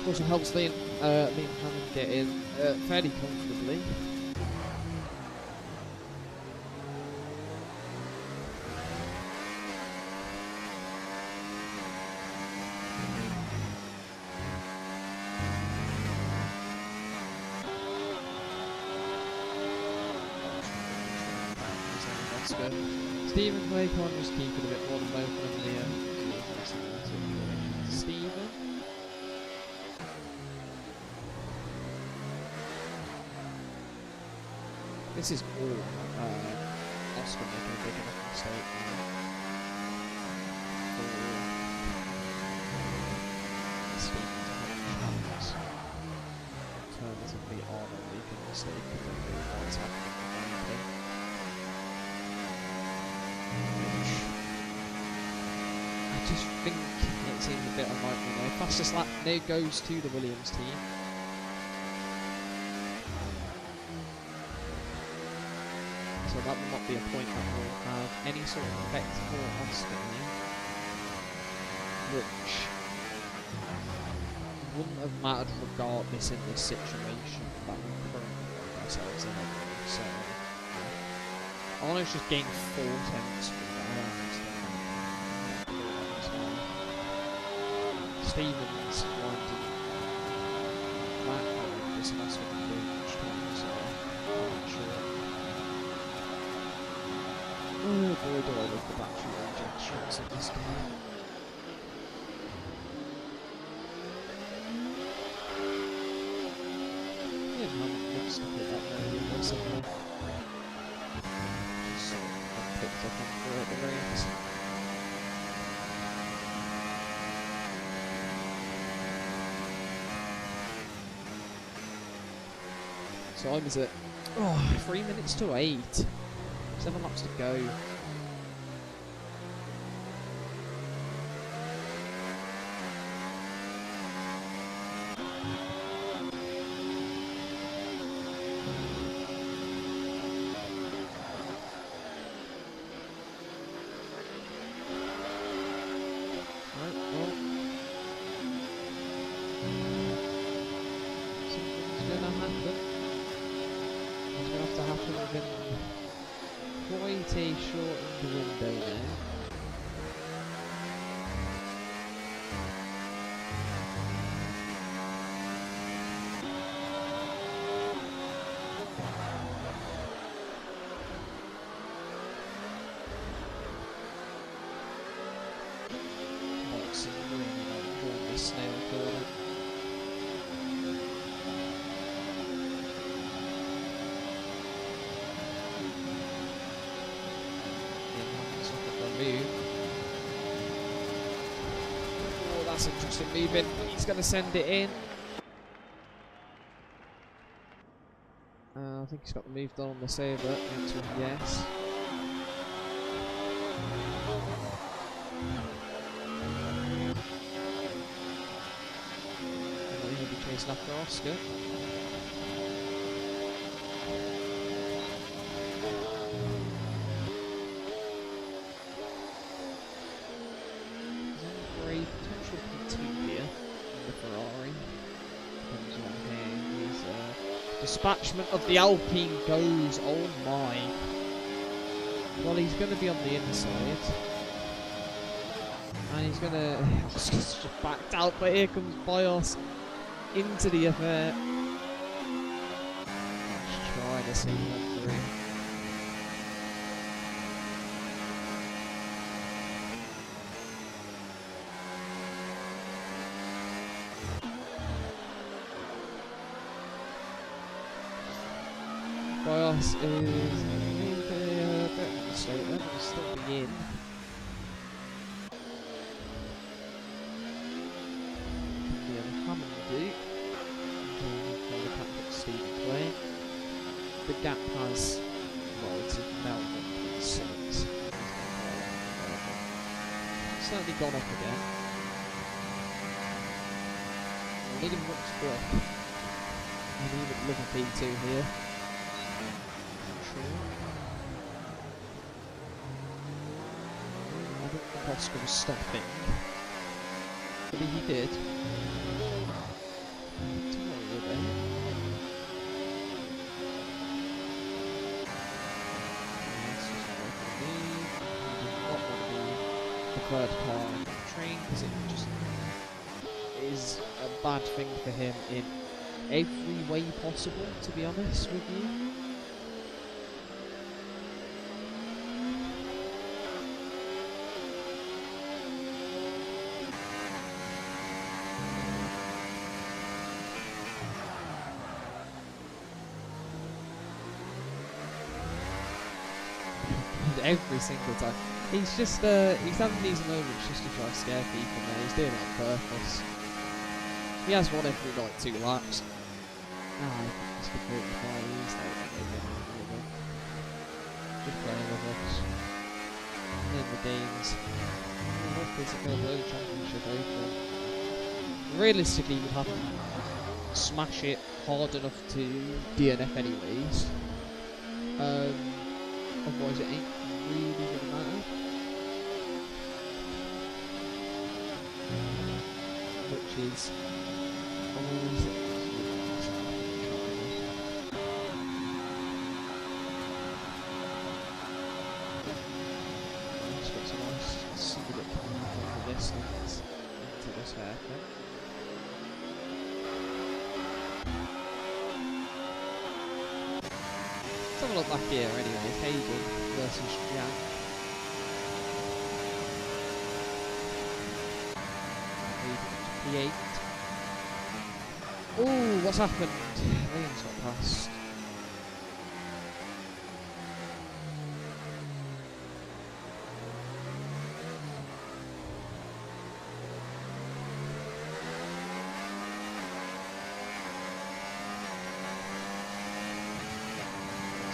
Of course, it helps Liam Hammond get in fairly comfortably. That's good. Stephen Clay can't just keep it a bit more than both of them here. Stephen. This is all Oscar making a big enough mistake now. Stephen's a chance. Alternatively, Arnold making a mistake. I don't know what's happening behind him. I just think it seems a bit unlikely now. Fastest lap now goes to the Williams team. So that will not be a point that will have any sort of effect for Oscar here, which wouldn't have mattered regardless in this situation that we currently find ourselves in anyway. So Arnold's just gained 4 tenths from that. Stevens winding back on this, and that's going to be much time, so I'm not sure. Oh boy, do I love the battery regen shots in this game. Yeah, man, looks to hit that very aggressively. Just sort of picked up on throughout the race. So time is it? Oh, 3 minutes to 8. 7 laps to go. Right, well, something's gonna happen. It's gonna have to happen within quite a shortened window now. Watson really not enjoying this snail corner. Oh, that's interesting movement. He's going to send it in. I think he's got the move done on the saver. The answer is yes. He'll be chasing after Oscar. Potential P2 here in the Ferrari. Depends on here. His dispatchment of the Alpine goes. Oh my. Well, he's going to be on the inside. And he's going to. He's just backed out, but here comes Bios into the affair. Just trying to see one through. Bios is a bit of a mistake there, but he'll still be in. The gap has, well, it's now 1.6. Certainly gone up again. We need him much quick. We need a little P2 here. Sure. I don't think Oscar was stopping. But he did. Third car on the train because it just is a bad thing for him in every way possible, to be honest with you. every single time. He's just, he's having these moments just to try to scare people now. He's doing it on purpose. He has won every, like, 2 laps. He's completely fine. He's just playing with us. In the games. What is it called? World Championship Open. Realistically, you'd have to smash it hard enough to DNF anyways. Otherwise it ain't really gonna matter. Which is always just got some nice secret coming up over this into this haircut. Let's have a look back here anyway. Hayden versus Jack. Hayden to P8. Ooh, what's happened? Liam's got past.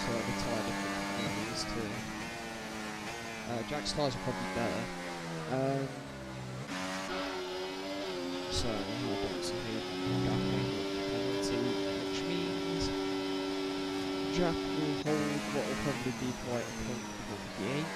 The tyre difference between these two. Jack's tyres are probably better. So I don't see him gapping penalty, which means Jack will hold what will probably be quite a comfortable P8.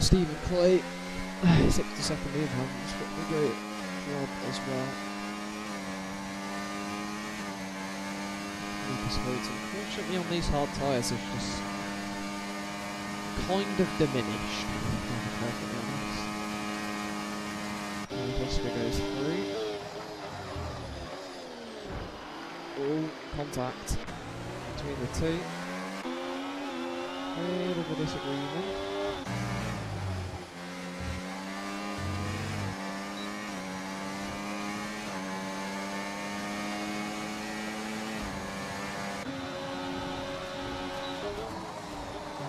Stephen Clay, 62nd in hands, got the great job as well. Lucas Hoyt, unfortunately on these hard tyres, is just kind of diminished, to be perfectly honest. And Oscar goes through. Oh, contact between the two. Bit of a disagreement.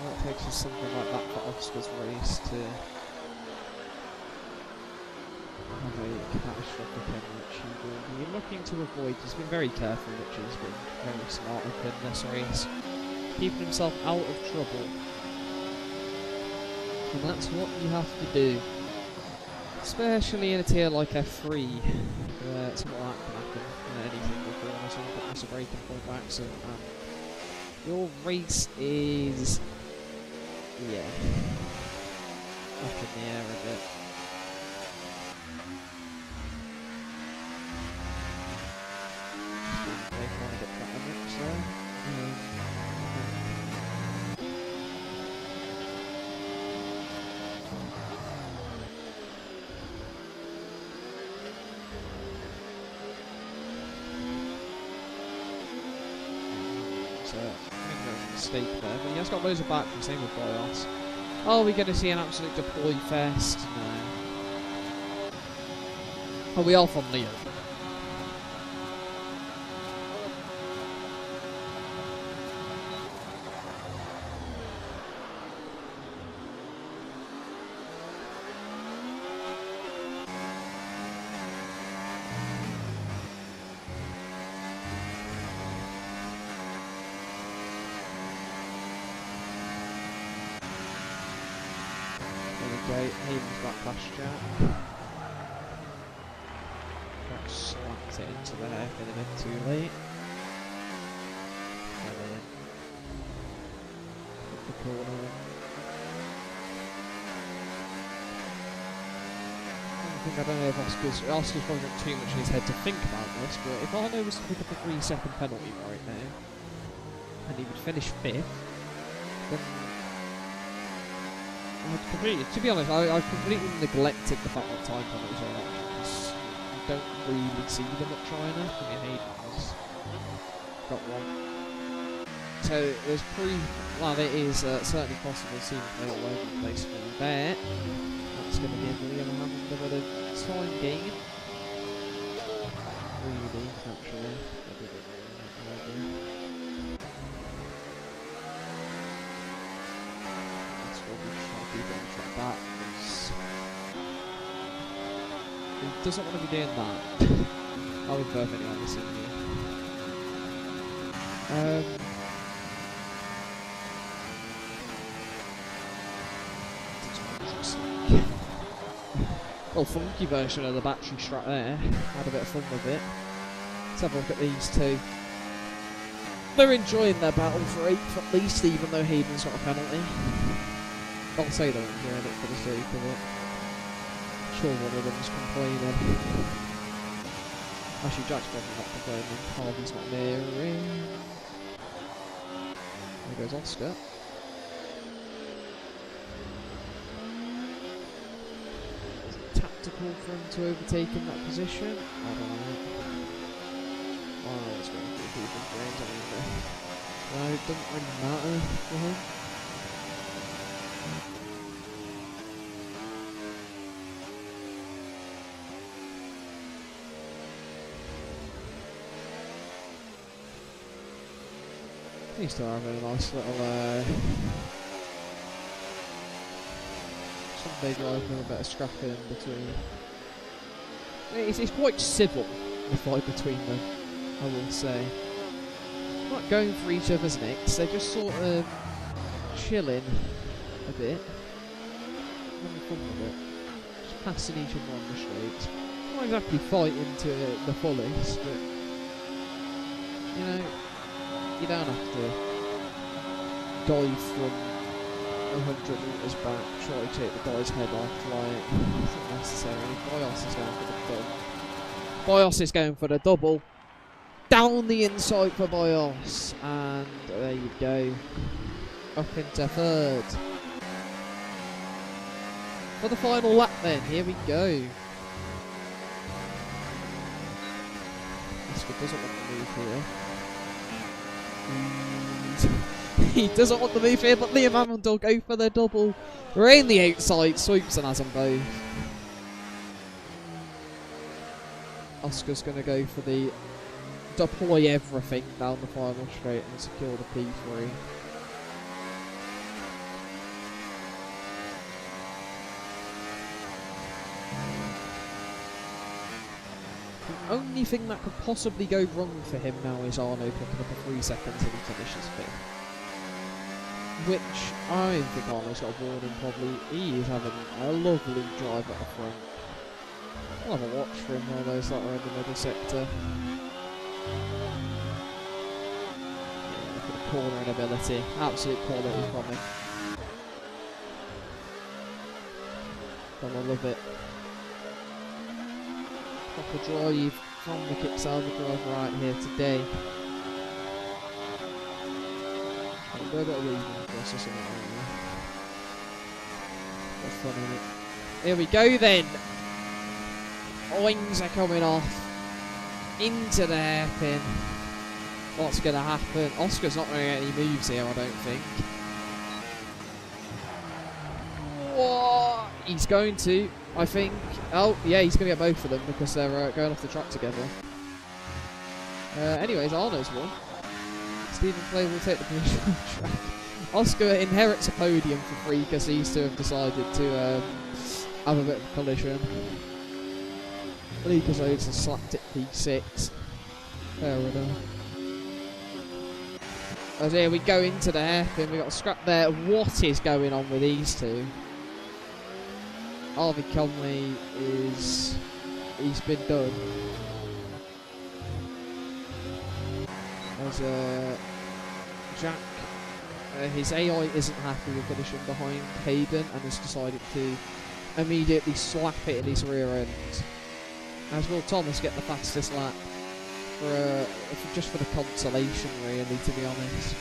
That takes us something like that for Oscar's race to have a catastrophic end, which he will be looking to avoid. He's been very careful, which has been very smart of him this race. Keeping himself out of trouble, and that's what you have to do, especially in a tier like F3, where something like that can happen in anything before someone got miss a breaking point by accident, and your race is, yeah, up in the air a bit. They kind of get that limits there. Mistake there, but he has got loads of battery, same with Boyos. Oh, we're going to see an absolute deploy fest? No. Oh, we are from Leo. Hayden's back past Jack. Jack slapped it into the hairpin a bit too late. And then hit the corner. I don't know if Oscar's probably got too much in his head to think about this, but if Arno was to pick up a 3-second penalty right now, and he would finish 5th, then to be honest, I completely neglected the fact that time penalties are an option, because you don't really see them at China. I mean, Hayden's got one. So there's well, it is certainly possible to see them play all over the place from there. That's going to give William Hammond a bit of time gain. Really, actually. I did it already. That's what we try to keep on track that. He doesn't want to be doing that. I'll be perfectly honest with you. Well, funky version of the battery strap there. Had a bit of fun with it. Let's have a look at these two. They're enjoying their battle for 8th at least, even though Hayden's got a penalty. I'll say they're enjoying it for the sake of it. I'm sure one of them's complaining. Actually, Jack's probably not complaining. Harvey's not mirroring. There goes Oscar. Tactical for him to overtake in that position. I don't know. Oh, it's going to be people's brains anyway. No, it doesn't really matter for him. He's still having a nice little Sunday drive with a bit of scrapping in between. It's quite civil, the fight between them, I will say. Not going for each other's necks, they're just sort of chilling a bit. Having fun with it. Just passing each other on the straight. Not exactly fighting to the fullest, but you know, you don't have to dive from 100 metres back, try to take the guy's head off, like, it's not necessary. Bios is going for the double. Bios is going for the double. Down the inside for Bios, and there you go. Up into 3rd. For the final lap then, here we go. Oscar doesn't want to move here. He doesn't want to move here, but Liam Hammond will go for the double. Rain the outside, sweeps and has them both. Oscar's going to go for the deploy everything down the final straight and secure the P3. The only thing that could possibly go wrong for him now is Arno picking up a 3 seconds and he finishes 5th. Which I think Arno's got a warning probably. He is having a lovely drive at the front. I'll have a watch for him while those that are in the middle sector. Yeah, look at the cornering ability. Absolute quality from him. I love it. Proper drive from the kick-salver drive right here today. A bit of weaving across or something like that. What's fun in it? Here we go then. Wings are coming off into the hairpin. What's going to happen? Oscar's not going to get any moves here, I don't think. What? He's going to, I think. Oh, yeah, he's going to get both of them because they're going off the track together. Anyways, Arno's won. Stephen Clay will take the position on the track. Oscar inherits a podium for free because these two have decided to have a bit of a collision. Lucas Oates has slapped it P6. Fair enough. As here we go into the hairpin, we got a scrap there. What is going on with these two? Harvey Conley he's been done. As Jack, his AI isn't happy with finishing behind Hayden and has decided to immediately slap it in his rear end. As will Thomas get the fastest lap for just for the consolation, really, to be honest.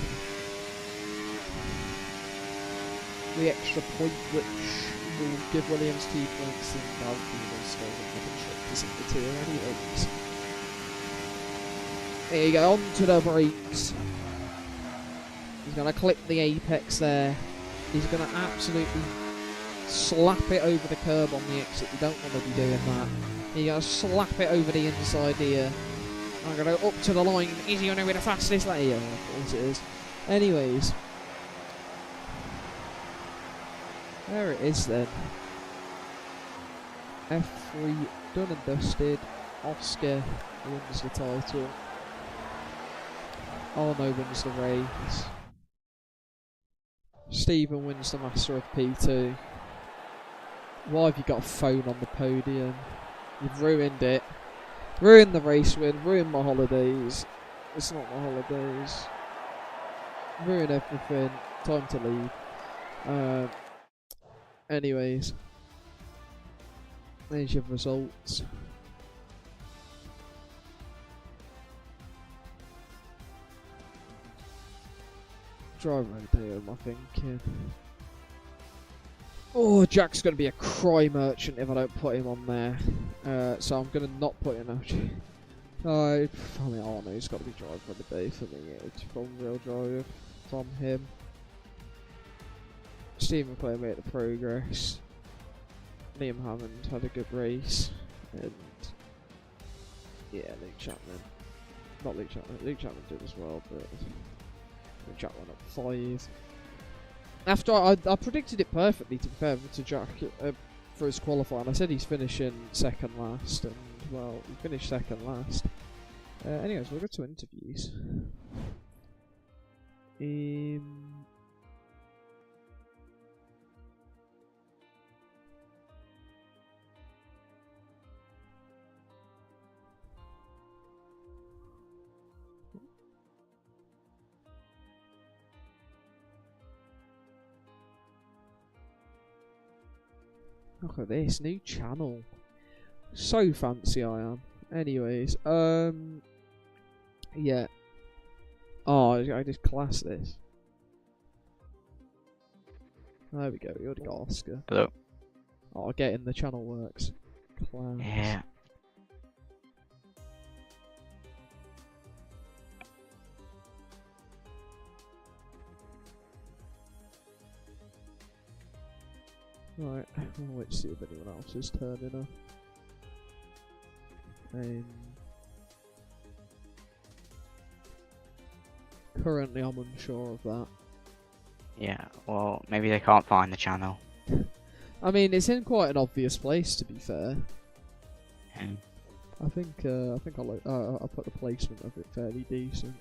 The extra point which will give Williams 2 points and Valkyrie will still win the constructors in the tier anyways. There you go, on to the brakes. He's going to clip the apex there. He's going to absolutely slap it over the curb on the exit. You don't want to be doing that. You're going to slap it over the inside here. I'm going to go up to the line. Is he going to be the fastest? Like, yeah, of course it is. Anyways. There it is then. F3 done and dusted. Oscar wins the title. Arno wins the race. Stephen wins the Master of P2. Why have you got a phone on the podium? You've ruined it. Ruined the race win. Ruined my holidays. It's not my holidays. Ruin everything. Time to leave. Anyways. There's your results. Driver of the day, am I thinking? Oh, Jack's going to be a cry merchant if I don't put him on there. So I'm going to not put him out. I mean, Arno's got to be driver of the day for me. It's from real drive from him. Stephen Clay made the progress. Liam Hammond had a good race. And yeah, Luke Chapman. Not Luke Chapman. Luke Chapman did as well, but Jack went up 5. After I predicted it perfectly, to be fair to Jack for his qualifying. I said he's finishing second last, and well, he finished second last. Anyways, we'll go to interviews. Look at this, new channel. So fancy I am. Anyways, yeah. Oh, I just class this. There we go, we already got Oscar. Hello. Oh, I'll get in, the channel works. Class. Yeah. Right, I'll wait to see if anyone else is turning up. Currently I'm unsure of that. Yeah, well, maybe they can't find the channel. I mean, it's in quite an obvious place, to be fair. Yeah. I think I put the placement of it fairly decent.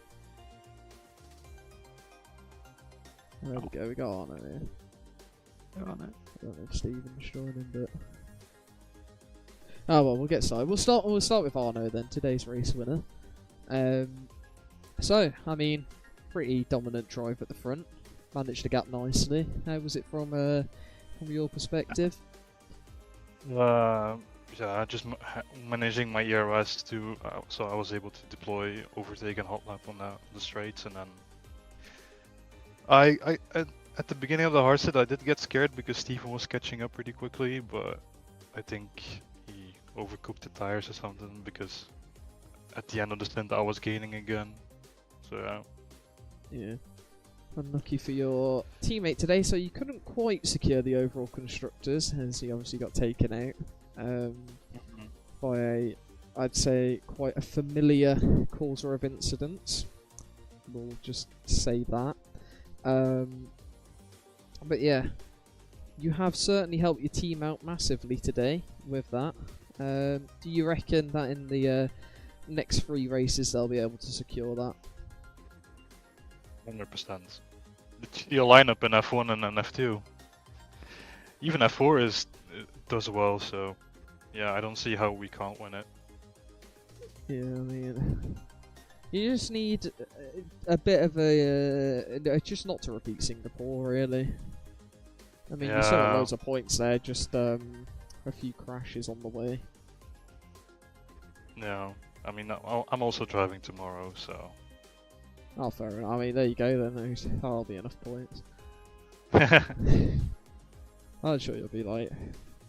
There we go, we got Arno here. I don't know if Stephen's joining, but oh well, we'll get started. We'll start with Arno then, today's race winner. So I mean, pretty dominant drive at the front. Managed to gap nicely. How was it from your perspective? Yeah, just managing my ERS to so I was able to deploy, overtake, and hot lap on the straights, and then I at the beginning of the hard set I did get scared because Stephen was catching up pretty quickly, but I think he overcooked the tires or something because at the end of the stint I was gaining again. So yeah. Unlucky for your teammate today, so you couldn't quite secure the overall constructors, as he obviously got taken out by a, I'd say, quite a familiar causer of incidents. We'll just say that. But yeah, you have certainly helped your team out massively today with that. Do you reckon that in the next 3 races they'll be able to secure that? 100%. Your lineup in F1 and in F2. Even F4 does well, so yeah, I don't see how we can't win it. Yeah, I mean, you just need a bit of just not to repeat Singapore, really. I mean, you saw loads of points there, just a few crashes on the way. No, I mean, I'm also driving tomorrow, so. Oh, fair enough. I mean, there you go then. That'll be enough points. I'm sure you'll be like,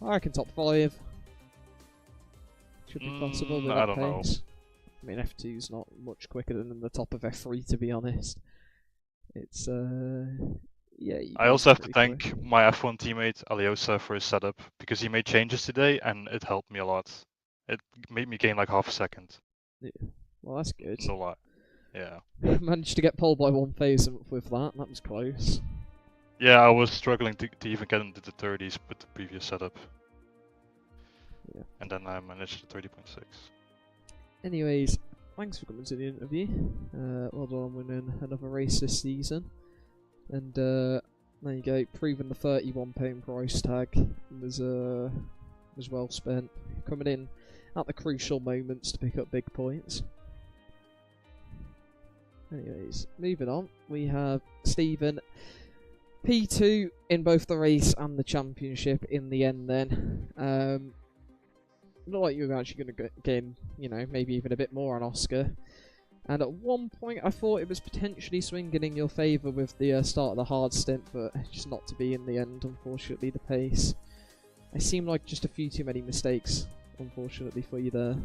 I reckon top 5. Should be possible with that pace. I mean, F2's not much quicker than the top of F3, to be honest. It's yeah. I also have to pretty quick. thank my F1 teammate Aliosa for his setup because he made changes today and it helped me a lot. It made me gain like half a second. Yeah. Well, that's good. No lie. Yeah. Managed to get pole by 1,000th with that. That was close. Yeah, I was struggling to even get into the 30s with the previous setup. Yeah. And then I managed the 30.6. Anyways, thanks for coming to the interview. Well done on winning another race this season. And there you go, proving the £31 price tag was well spent. Coming in at the crucial moments to pick up big points. Anyways, moving on, we have Stephen, P2 in both the race and the championship in the end then. Not like you were actually going to gain, you know, maybe even a bit more on Oscar. And at one point I thought it was potentially swinging in your favour with the start of the hard stint, but just not to be in the end, unfortunately, the pace. It seemed like just a few too many mistakes, unfortunately, for you there.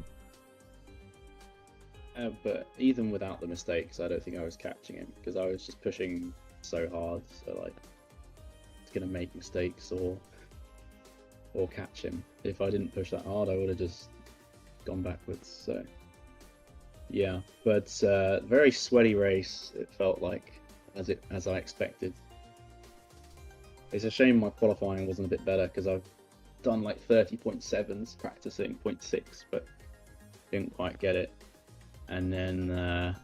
But even without the mistakes, I don't think I was catching him because I was just pushing so hard. So like, it's gonna make mistakes or catch him. If I didn't push that hard, I would have just gone backwards. So yeah, but very sweaty race. It felt like as I expected. It's a shame my qualifying wasn't a bit better because I've done like 30.7s practicing 0.6, but didn't quite get it. And then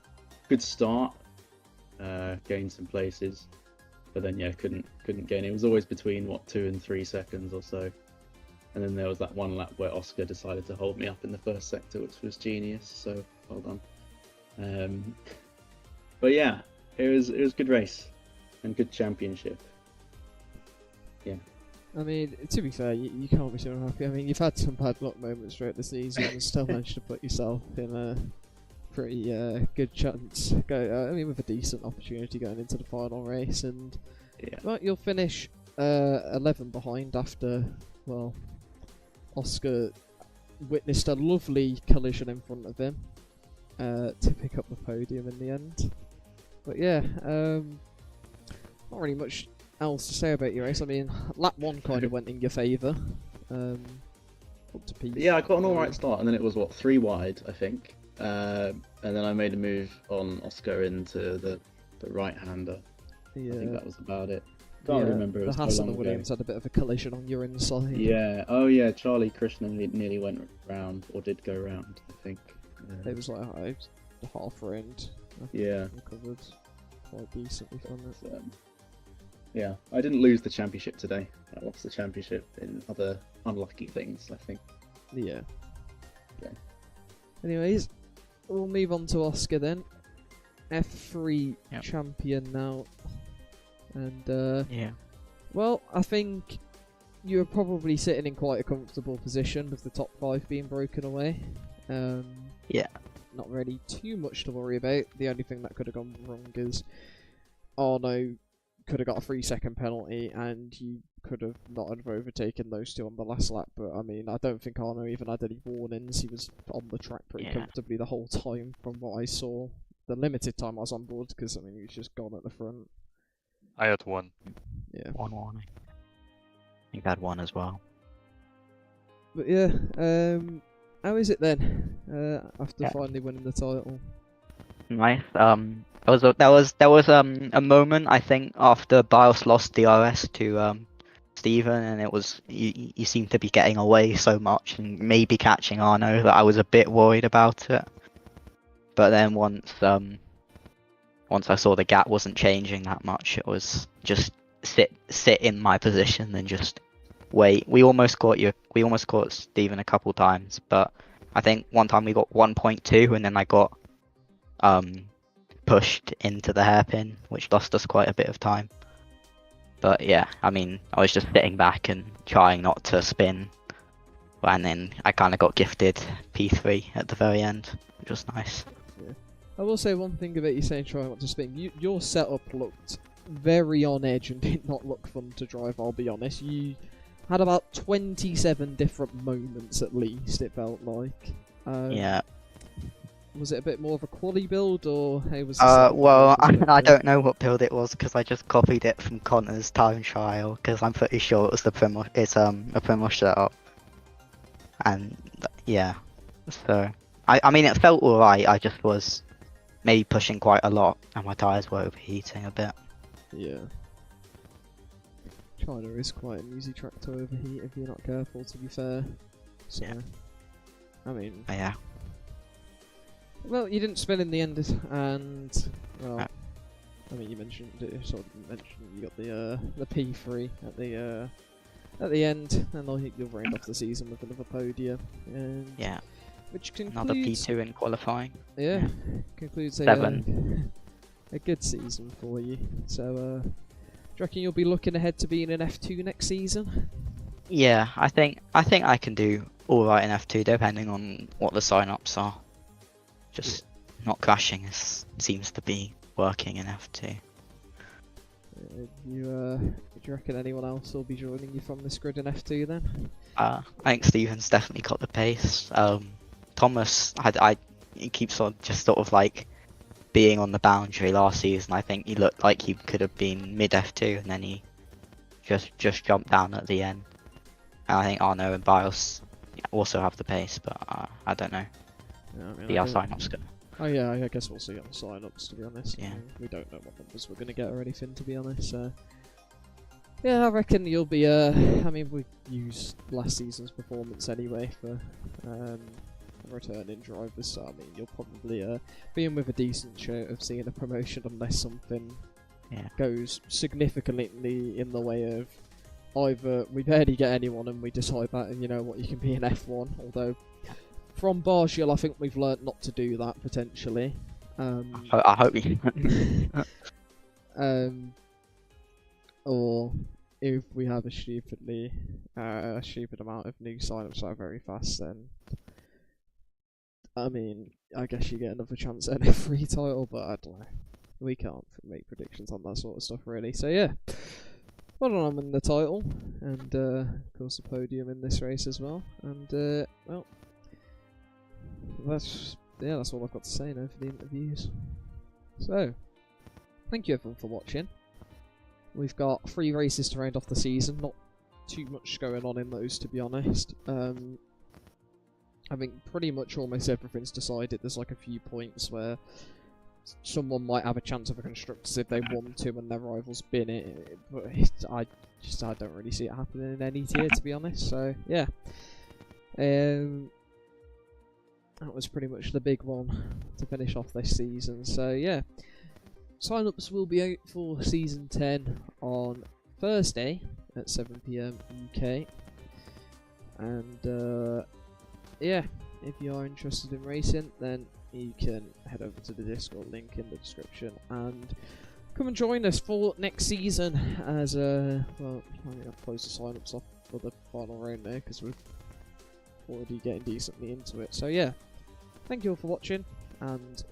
good start, gained some places, but then yeah, couldn't gain. It was always between what 2 and 3 seconds or so. And then there was that one lap where Oscar decided to hold me up in the first sector, which was genius. So well done. But yeah, it was a good race and good championship. Yeah. I mean, to be fair, you can't be so unhappy. I mean, you've had some bad luck moments throughout the season and still managed to put yourself in a pretty good chance. I mean, with a decent opportunity going into the final race, and Yeah. well, you'll finish 11 behind after, well, Oscar witnessed a lovely collision in front of him to pick up the podium in the end. But yeah, not really much else to say about your race. I mean, lap 1 kind of went in your favour. Up to P. Yeah, I got an alright start, and then it was what 3 wide, I think. And then I made a move on Oscar into the right-hander. I think that was about it. Can't remember. It was the Haas so and the long Williams ago. had a bit of a collision on your inside. Yeah. Oh yeah. Charlie Krishna nearly went round, or did go round, I think. It was like half round. Yeah. Recovered quite decently from it. So, yeah, I didn't lose the championship today. I lost the championship in other unlucky things, I think. Yeah. Okay. Anyways, we'll move on to Oscar then. F3 champion now. And Yeah. well, I think you're probably sitting in quite a comfortable position with the top 5 being broken away. Yeah. Not really too much to worry about. The only thing that could have gone wrong is Arno could have got a 3-second penalty, and you could have not have overtaken those two on the last lap. But I mean, I don't think Arno even had any warnings. He was on the track pretty comfortably the whole time, from what I saw. The limited time I was on board, because I mean, he was just gone at the front. I had 1. Yeah. 1 warning. I think I had 1 as well. But yeah, how is it then? After finally winning the title. Nice. There was a moment, I think, after Bios lost DRS to Steven, and it was you seemed to be getting away so much and maybe catching Arno that I was a bit worried about it. But then once I saw the gap wasn't changing that much, it was just sit in my position and just wait. We almost caught Steven a couple times, but I think one time we got 1.2 and then I got pushed into the hairpin, which lost us quite a bit of time. But yeah, I mean, I was just sitting back and trying not to spin, and then I kind of got gifted P3 at the very end, which was nice. Yeah. I will say one thing about you saying trying not to spin. Your setup looked very on edge and did not look fun to drive, I'll be honest. You had about 27 different moments at least, it felt like. Yeah. was it a bit more of a quali build, or hey, was this Well, I don't know what build it was because I just copied it from Connor's time trial because I'm pretty sure it was the a Primoz setup. And yeah, so I mean it felt alright. I just was maybe pushing quite a lot, and my tires were overheating a bit. Yeah. China is quite an easy track to overheat if you're not careful, to be fair. So, Yeah. I mean, But yeah, well, you didn't spin in the end, and well, No. I mean, you mentioned you got the P3 at the end, and you'll round off the season with another podium, and yeah, which another concludes P2 in qualifying. yeah, concludes a 7. a good season for you. So, do you reckon you'll be looking ahead to being in F2 next season? Yeah, I think I can do all right in F2 depending on what the sign-ups are. Just not crashing seems to be working in F2. Do you reckon anyone else will be joining you from this grid in F2 then? I think Steven's definitely got the pace. Thomas, he keeps on just sort of like being on the boundary last season. I think he looked like he could have been mid F2 and then he just jumped down at the end. And I think Arno and Bios also have the pace, but I don't know. Yeah, I mean, The sign-ups go. Oh yeah, I guess we'll see on the sign-ups, to be honest. Yeah. I mean, we don't know what numbers we're going to get or anything, to be honest. So yeah, I reckon you'll be. I mean, we used last season's performance anyway for returning drivers, so I mean, you'll probably be in with a decent shot of seeing a promotion unless something goes significantly in the way of either we barely get anyone and we decide that you know what, you can be in F1, although from Bargiel I think we've learnt not to do that potentially. I hope you. Or if we have a stupid amount of new sign-ups that are very fast, then I mean, I guess you get another chance at a free title, but I don't know. We can't make predictions on that sort of stuff really. So yeah, well done on winning the title, and of course the podium in this race as well. And well, that's all I've got to say now for the interviews. So, thank you everyone for watching. We've got 3 races to round off the season. Not too much going on in those, to be honest. I think pretty much almost everything's decided. There's like a few points where someone might have a chance of a constructors if they want to and their rivals bin it, but I don't really see it happening in any tier, to be honest. So yeah, that was pretty much the big one to finish off this season. So yeah, sign-ups will be out for season 10 on Thursday at 7 PM UK, and yeah, if you are interested in racing, then you can head over to the Discord link in the description and come and join us for next season. As well, I mean, I've closed the sign-ups off for the final round there because we're already getting decently into it. So yeah, thank you all for watching, and